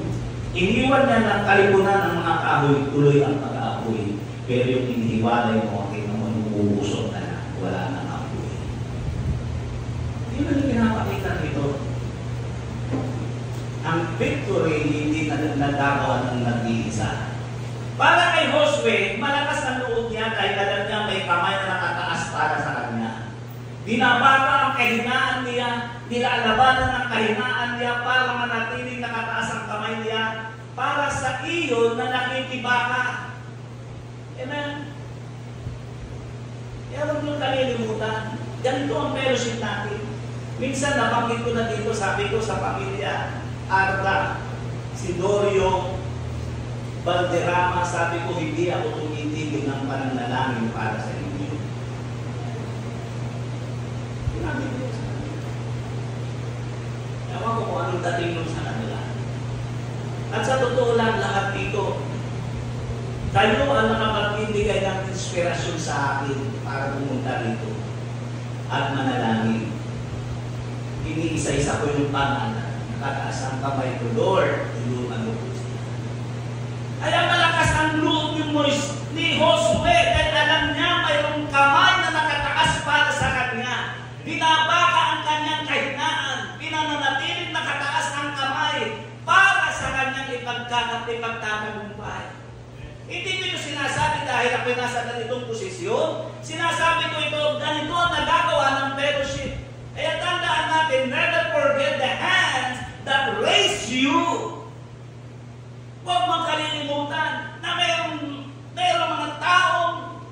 iniwan niya ng kalipunan ng mga kahoy, tuloy ang pag-aapoy. Pero yung inihiwalay mo, tingnan mo, yung uusok na lang. Wala nang apoy. Yun ang pinapakita nito. Ang victory hindi nagagawa ng nag-iisa. Para kay Josue, malakas ang loob niya dahil alam niya may kamay na nakataas para sa kanya. Binababa ang kahinaan niya, nilalabanan ang kahinaan niya para manatiling nakataas ang kamay niya para sa iyon na nakikibaka. Amen? Kaya huwag niyong kalilimutan. Ganito ang fellowship natin. Minsan nabanggit ko na dito, sabi ko sa pamilya, Arda, si Dorio, Valderrama, sabi ko, hindi ako tumitigil ng pananalangin para sa inyo. Sinabi ko sa kanila. Ewan ko kung anong dating nun sa kanila. At sa totoo lang, lahat dito, kayo ang nakapagbibigay ng inspirasyon sa akin para pumunta dito at manalangin. Iniisa-isa ko yung pangalan. Nakataas ang kamay ko, Lord, tulungan mo po siya. Kaya malakas ang loob ni Josue dahil alam niya mayroong kamay na nakataas para sa kanya. Binabaka ang kanyang kahinaan, pinananatiling nakataas ang kamay para sa kanyang ipagtatagumpay. Hindi ko ito sinasabi dahil ako'y nasa ganitong posisyon. Sinasabi ko ito, ganito ang nagagawa ng fellowship. Kaya tandaan natin, never forget the hands that raised you. Huwag mong kalilimutan na mayroong mga taong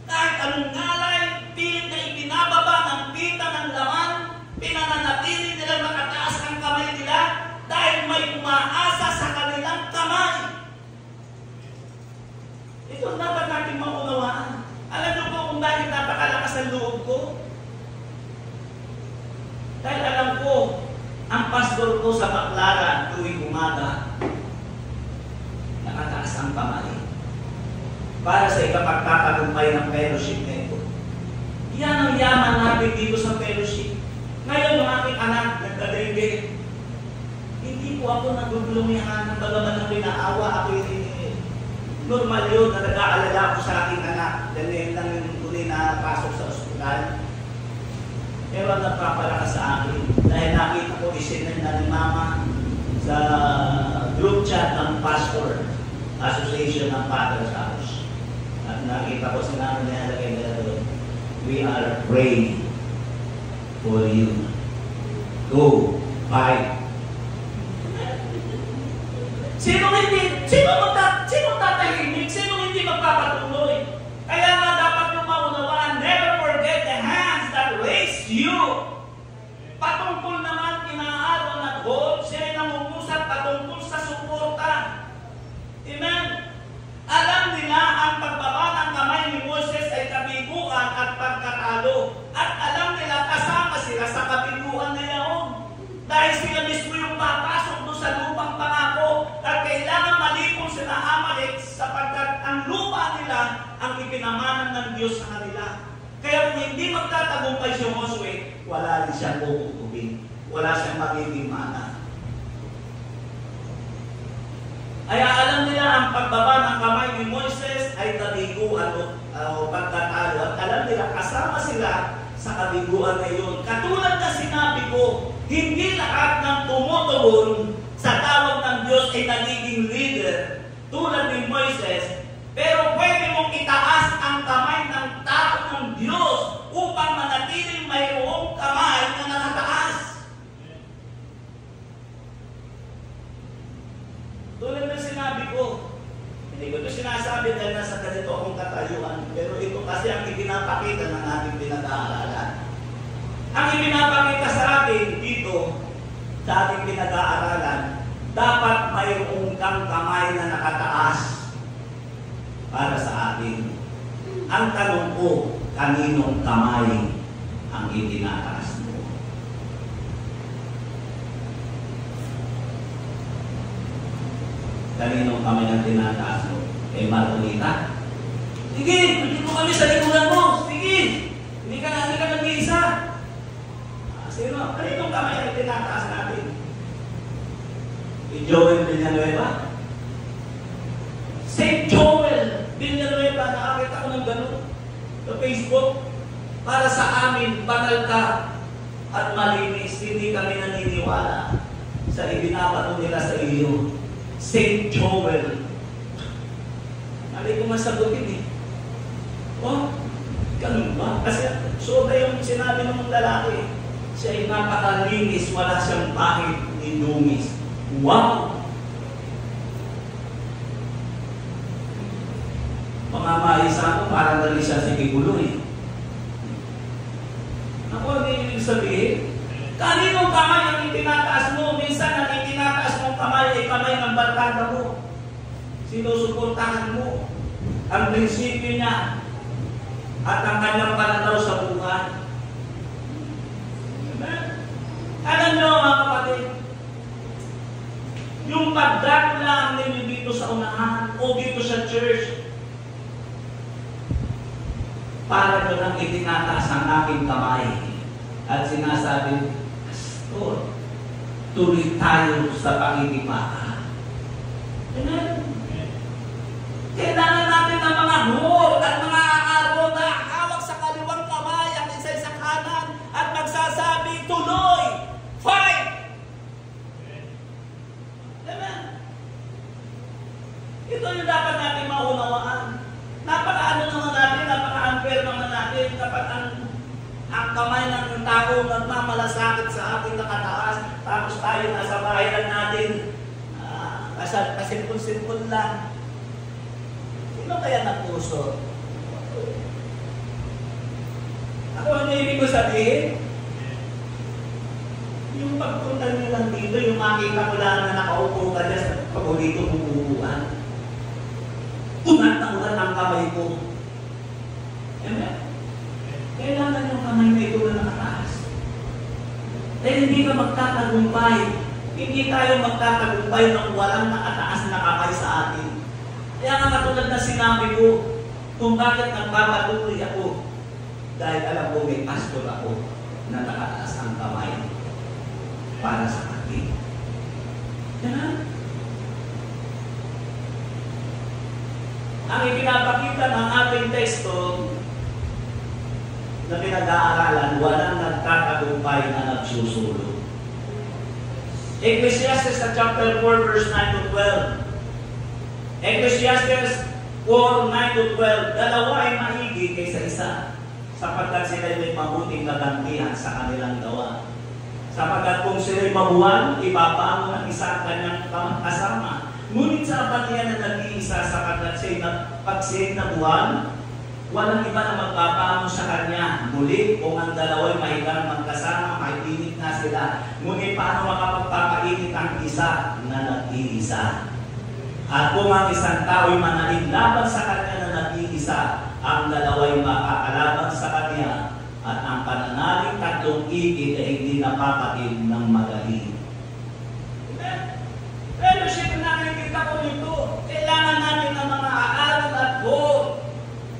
kahit anong ngalay, pilit na ibinababa ng pita ng laman, pinananatili nilang nakataas ang kamay nila dahil may umaasa sa kanilang kamay. Ito ang dapat natin maunawaan. Alam niyo po kung bakit napakalakas ang loob ko? Dahil alam ko, ang pastor ko sa Baclaran tuwing umaga, nakataas ang kamay para sa ikapagtatagumpay ng fellowship na ito. Yan ang yaman natin dito sa fellowship. Ngayon, yung aking anak, nagkadenge. Hindi po ako nagugulumihan ng bagaman ng pinaawa. Ako normal yun na nag-aalala ko sa aking anak. Dahil lang yung tuloy na pasok sa ospital. Pero ang nagpapalakas sa akin, dahil nakita ko isinay na ni Mama sa group chat ng Pastor Association ng Father's House. At nakita ko sinabi niya lagay nila doon, we are praying for you. Go, fight. Sino tatahimik? Sino hindi magpapatuloy? Kaya nga dapat yung maunawaan, never forget the hands that raised you. Patungkol naman Aaron at Hod, sila nangungusap patungkol sa suporta. Amen? Alam nila ang pagbaba ng kamay ni Moses ay kabiguan at pagkatalo. At alam nila kasama sila sa kabiguan na yaon. Dahil sila mismo yung papasok doon sa lupang pangako at kailangan malipong sila Amalek sapagkat ang lupa nila ang ipinamanan ng Diyos sa kanila. Kaya kung hindi magtatagumpay si Josue, wala rin siyang kukutubin. Wala siyang magiging mana. Ay alam nila ang pagbaba ng kamay ni Moises ay kabiguan o pagkatalo. At alam nila kasama sila sa kabiguan na yun. Katulad na sinabi ko, hindi lahat ng tumutugon sa tawag ng Diyos ay nagiging leader tulad ni Moises. Pero pwede mong itaas ang kamay ng tao ng Diyos upang manatiling mayroong kamay na nakataas. Tulad ng sinabi ko, hindi ko ito sinasabi dahil nasa ganito akong katayuan, pero ito kasi ang ipinapakita ng ating pinag-aaralan. Ang ipinapakita sa atin dito, sa ating pinag-aaralan, dapat mayroong kang kamay na nakataas para sa atin. Ang tanong ko, kaninong kamay ang itinataas mo? Kaninong kamay ang tinataas mo? Kay Marcolita? Sige, hindi mo kami sa likuran mo. Sige, hindi ka nag-iisa. Sino? Kaninong kamay ang tinataas natin? Si Joel Villanueva? St. Joel Villanueva, nakakita ko ng gano'n sa Facebook. Para sa amin, banal ka at malinis. Hindi kami naniniwala sa ibinabato nila sa iyo. St. Joel. Alay ko masagutin eh. Oh, ganun ba? Kasi sobra yung sinabi ng lalaki. Siya ay napakalinis, wala siyang pahit ni dungis. Wow! Pamamayisa ko, parang dali siya sa kigulo eh. Ako, ano yung ibig sabihin? Kaninong kamay ang itinataas mo? Minsan ang itinataas mong kamay ay kamay ng barkada mo. Sinusuportahan mo ang prinsipyo niya at ang kanyang pananaw sa buhay. Alam nyo mga kapatid, yung pagdako lang ninyo dito sa unahan o dito sa church, para nyo lang itinataas ang aking kamay at sinasabi, Pastor, tuloy tayo sa pakikipaka. Kailangan natin ng mga hor at mga araw na hawak sa kaliwang kamay ang isa sa kanan at magsasabi, tuloy! Fight! Amen? Ito yung dapat natin maunawaan. Napaka-ano naman natin, napaka-unfair naman natin kapag ang kamay ng tao nagmamalasakit sa ating nakataas, tapos tayo nasa bahay lang natin, kasimple-simple lang. Sino kaya nagpuso? Ako ano ibig ko sabihin? Yung pagpunta nyo lang dito, yung makita ko lang na nakaupo ka dyan sa paborito mong bubuan. Unat na unat ang kamay ko. Amen? Kailangan yung kamay na ito na nakataas. Dahil hindi ka magtatagumpay. Hindi tayo magtatagumpay ng walang nakataas na kamay sa atin. Kaya nga katulad na sinabi ko, kung bakit nagpapatuloy ako, dahil alam ko may pastor ako na nakataas ang kamay para sa atin. Yan. Ang ipinapakita ng ating teksto na pinag-aaralan, walang nagtatagumpay na nagsusulo. Ecclesiastes chapter 4 verse 9 to 12. Ecclesiastes 4:9 to 12. Dalawa ay maigi kaysa isa, sapagkat sila may mabuting kagantihan sa kanilang gawa. Sapagkat kung sila'y mabuwan, ipapaano ng isa ang kanyang kasama. Ngunit sa apat niya na nag-iisa, sapagkat pag siya'y nabuwan, walang iba na magpapaano sa kanya. Muli, kung ang dalawa'y mahigang magkasama, maiinit na sila. Ngunit paano makapagpapainit ang isa na nag-iisa? At kung ang isang tao'y manalig laban sa kanya na nag-iisa, ang dalawa'y makakalaban sa kanya, at ang pananalig tatlong ikit ay hindi napapatid ng magaling. Pero siyempre nakikita ko nito, kailangan natin ng mga aaral at hope.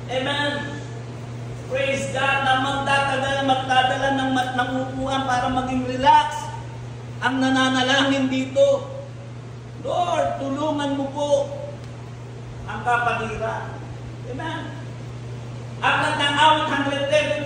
Amen. Praise God na magdadala ng upuan para maging relax ang nananalangin dito. Lord, tulungan mo po ang kapatiran. Amen. Aklat ng awit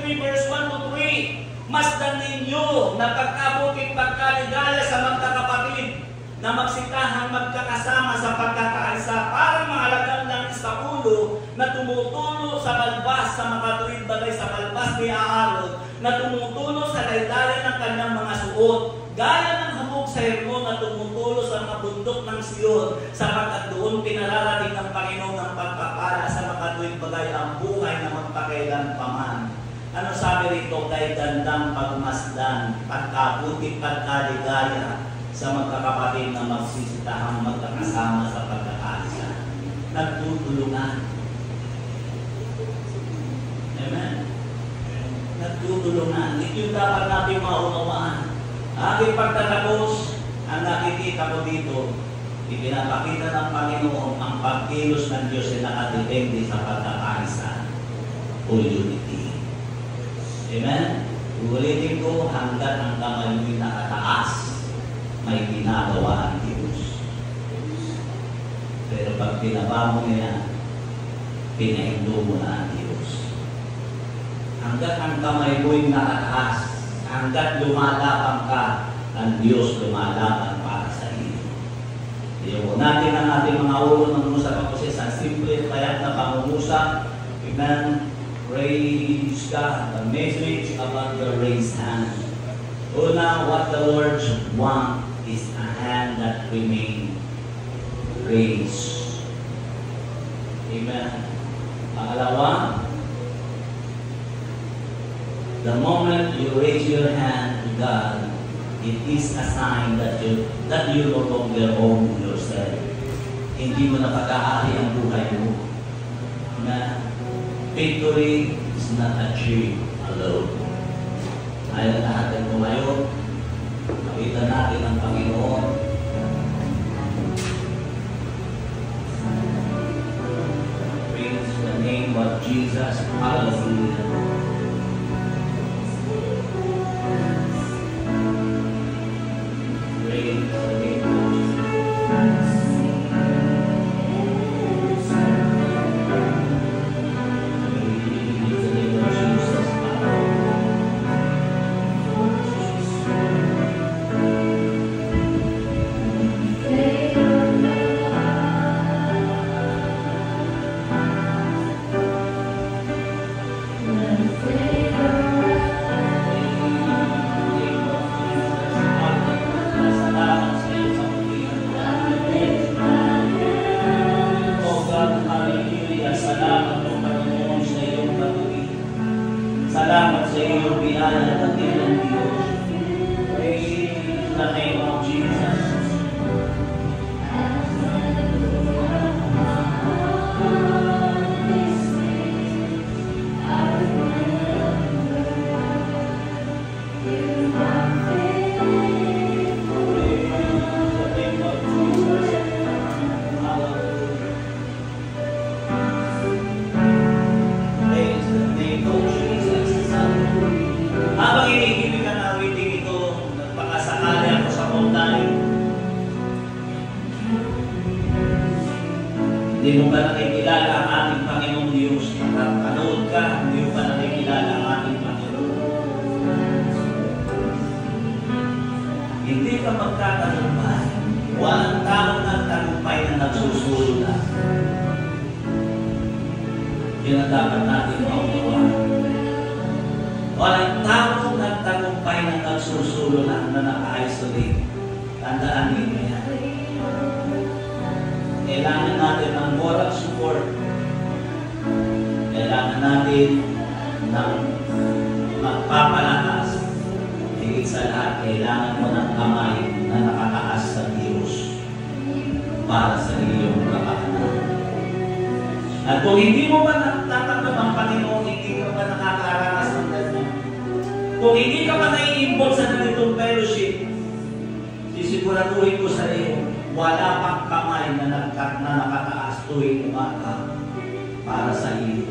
133 verse 1 to 3, masdan ninyo na pagkabuting pagkaligaya sa magkakapatid na magsitahang magkakasama sa pagkakaisa para maalagang lang sa ulo na tumutulo sa balbas sa makatuwid bagay sa balbas ni Aaron na tumutulo sa daydayan ng kanyang mga suot gaya ng hamog sa Hermon na tumutulo sa mga bundok ng Sion sapagkat doon pinararating ng Panginoon ng pagpapala sa makatuwid bagay ang buhay na magpakailan paman. Ano sabi rito? Kay gandang pagmasdan, pagkabuti, pagkaligaya sa magkakapatid na magsisitahang magkakasama sa pagkakaisa. Nagtutulungan. Amen? Nagtutulungan. Ito yung dapat natin maunawaan. Aking pagtatapos, ang nakikita ko dito, ipinapakita ng Panginoon ang pagkilos ng Diyos ay nakadepende sa pagkakaisa o unity. Amen? Ulitin ko, hanggat ang kamay mo'y nakataas, may ginagawa ang Diyos. Pero pag pinaba mo niya, pinahindo mo na ang Diyos. Hanggat ang kamay mo'y nakataas, hanggat lumalapang ka, ang Diyos lumalaban para sa iyo. Iyon natin ang ating mga ulo ng musap ako sa simple kaya't na pangungusap. Amen. Praise God. The message about the raised hand. Una, what the Lord wants is a hand that remains raised. Amen. Pangalawa, the moment you raise your hand to God, it is a sign that you no longer own yourself. Hindi mo na pag-aari ang buhay mo. Na victory is not achieved alone. Ayaw natin tumayo. Makita natin ang Panginoon. Praise the name of Jesus. Hallelujah. Praise the name of Jesus. Salamat sa iyong biyaya at iyong Diyos. Praise the name of Jesus. Habang inikinig ka na awiting ito, nagpakasakali ako sa online. Hindi mo ba nakikilala ang ating Panginoong Diyos? Nakapanood ka, hindi mo ba nakikilala ang ating Panginoon? Hindi ka magtatagumpay. Walang taong nagtagumpay na nagsusulod. Yun ang dapat natin maunawaan. Walang taong nagtagumpay na nagsusulo na naka-isolate. Tandaan ninyo yan. Kailangan natin ng moral support. Kailangan natin ng magpapalakas. Higit sa lahat, kailangan mo ng kamay na nakataas sa Diyos para sa iyong kapakanan. At kung hindi mo ba natatanggap ang Panginoon, hindi ka ba nakakaranas ng ganyan? Kung hindi ka ba nai-involve sa ganitong fellowship, sisiguraduhin ko sa iyo, wala pang kamay na nakataas tuwing umaga para sa iyo.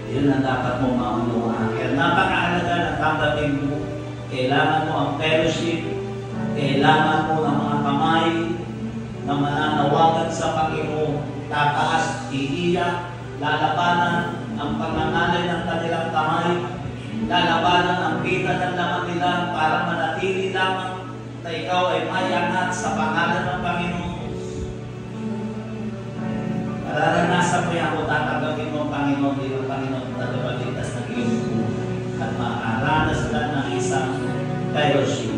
Yun ang dapat mo maunawaan. Kaya napakahalaga na tanggapin mo. Kailangan mo ang fellowship, kailangan mo ng mga kamay na mananawagan sa Panginoon, tataas, iiyak, lalabanan ang pangangalay ng kanilang kamay, lalabanan ang pita ng laman nila para manatili lamang na ikaw ay mayangat sa pangalan ng Panginoon. Mararanasan mo yan kung tatanggapin mo ang Panginoon, di ang Panginoon tagapagligtas ng iyong buhay at makaranas ka ng isang fellowship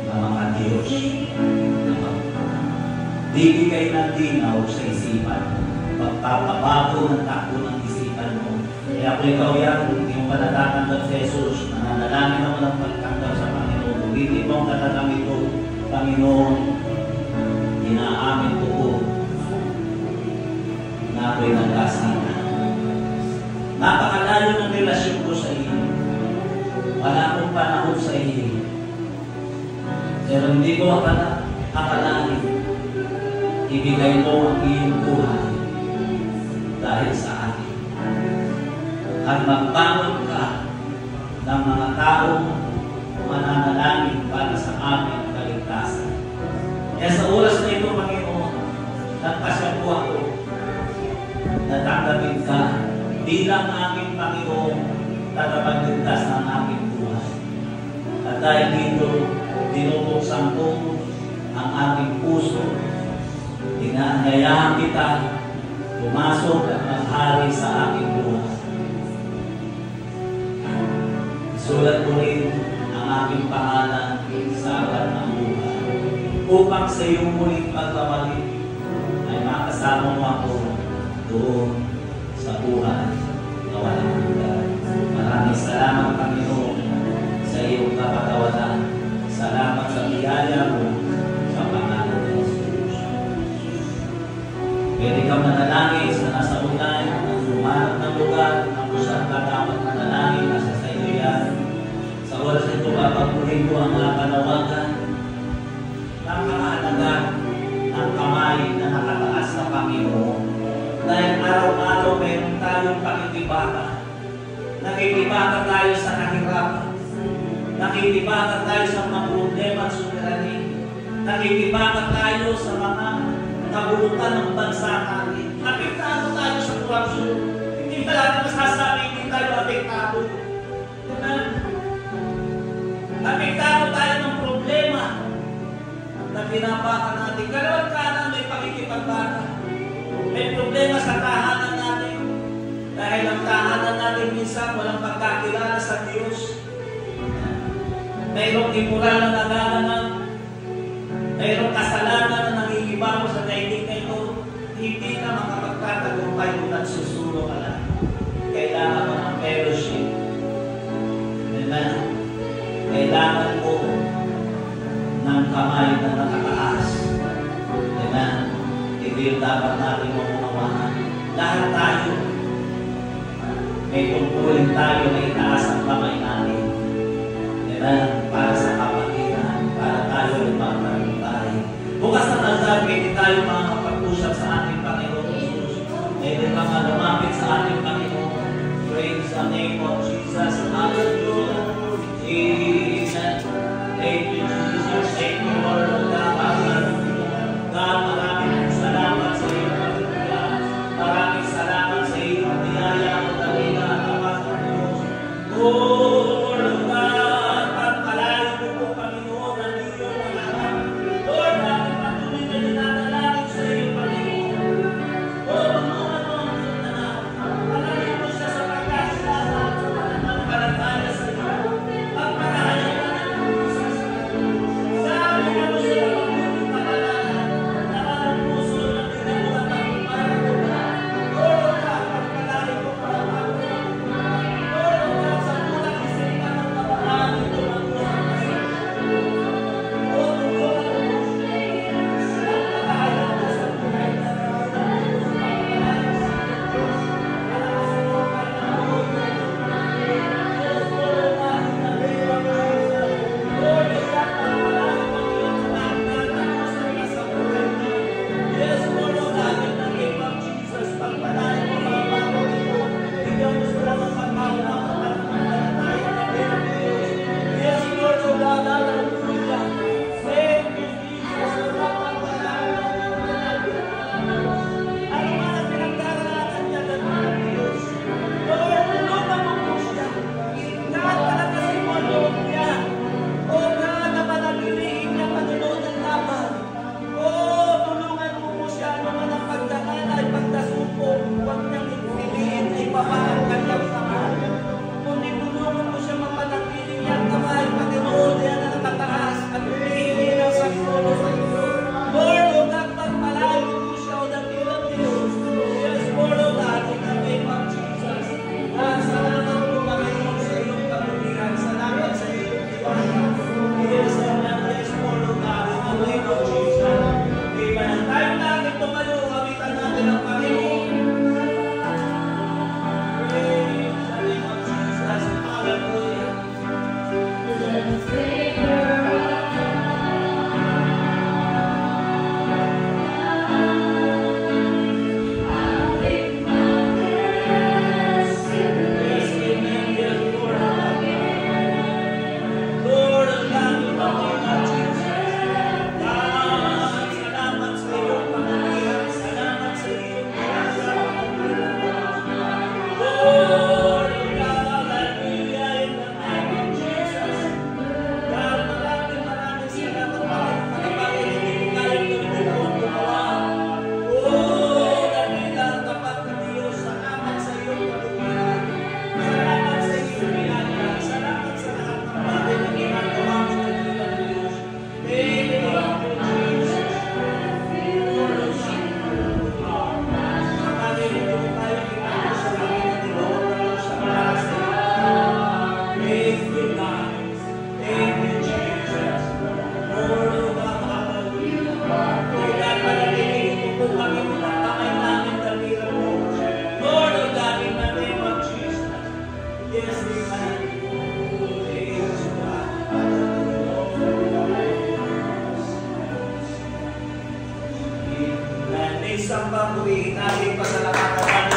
na mga Diyos na magbibigay ng linaw sa isipan mo, magpapabago ng takbo ng isipan mo. Kaya kung ikaw yan, hindi mo pa natatanggap sa Jesus, nananalangin na walang pagtanggap sa Panginoon, hindi mo ang katagang ito, Panginoon, inaamin ko po na ako'y nagkasala. Napakalayo ng relasyon ko sa iyo. Wala akong panahon sa iyo. Pero hindi ko akalain. Ibigay mo ang iyong buhay dahil sa akin. At magbangon ka ng mga taong mananalangin para sa aming kaligtasan. Kaya sa oras na ito, Panginoon, nagpasya po ako na tanggapin ka bilang aking Panginoon, tagapagligtas ng aking buhay. At dahil dito, dinubuksan ko ang aking puso, inaanyayahan kita, pumasok at maghari sa aking buhay. Isulat ko rin ang aking pangalan sa aklat ng buhay, upang sa iyong muling pagkabalik ay makasama mo ako doon sa buhay na walang hanggan. Maraming salamat, Panginoon, sa iyong kapatawaran. Salamat sa biyaya mo sa pangalan ng Jesus. Pwede kang manalangin sa nasa unay, ang lumanap ng lugar, ang kusang kadapat manalangin, nasa sa iyo yan. Sa oras ito, papagpuhin ko ang mga panawagan. Napakahalaga ang kamay na nakataas sa Panginoon. Dahil araw-araw meron tayong pakikibaka. Nakikibaka tayo sa kahirapan. Nakikibaka tayo sa mga problema at suliranin. Nakikibaka tayo sa mga kabulutan ng bansa natin. Apektado tayo sa korupsyon. Hindi pa natin masasabi, hindi tayo apektado. Apektado tayo ng problema na pinapaka natin. Kalawat kanan may pakikipagbaka. May problema sa tahanan natin. Dahil ang tahanan natin minsan walang pagkakilala sa Diyos. Mayroong immoral na nagaganap. Mayroong kasalanan na nangihibaw sa daigdig na ito. Hindi ka makapagtatagumpay kung nagsusulo ka lang. Kailangan mo ng fellowship. Amen. Kailangan mo ng kamay na nakataas. Amen. Hindi dapat natin maunawaan. Lahat tayo, may tungkulin tayo na itaas ang kamay natin. Amen. Para sa kapatiran, para tayo ay magtagumpay. Bukas na tandaan, pwede tayo makakapag-usap sa ating Panginoon Jesus. Pwede ka lumapit sa ating Panginoon. Praise the name of Jesus. Hallelujah. Amen. Thank you, Jesus. Thank you, Lord of God. God, maraming salamat sa iyo. Maraming salamat sa iyo. Biyaya mo dalila at awas ng Diyos. Lord of God, pagpalayo mo po, Panginoon, ang iyong mga anak. Lord, namin patuloy na ninanalangin sa iyo, Panginoon. Lord, Panginoon, palayo mo siya sa pagkasilala. Palayo sa Isang papuri, natin pasalamatan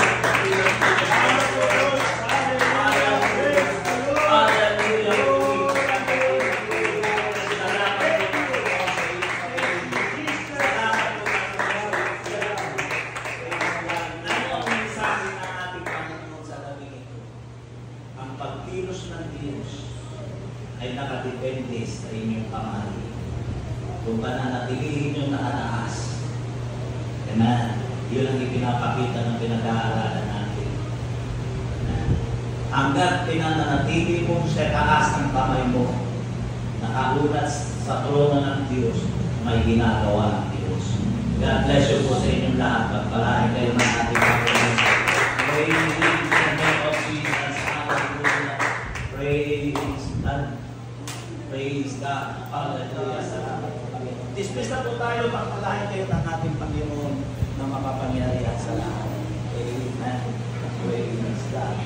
ang pagkilos ng Diyos ay nakadepende sa inyong kamay. Kung pananatilihin nyo nakataas, amen. Yun ang ipinapakita ng pinag-aaralan natin. Hanggat pinananatili mo sa taas ng kamay mo, nakaulat sa trono ng Diyos, may ginagawa ng Diyos. God bless you po sa inyong lahat. Pagpalain kayo ng ating Panginoon. Praise the name of Jesus. Hallelujah. Praise God. Praise God. Hallelujah. Salamat. Dismiss na po tayo. Pagpalain kayo ng ating Panginoon na makapangyarihan sa lahat. Amen. Praise God.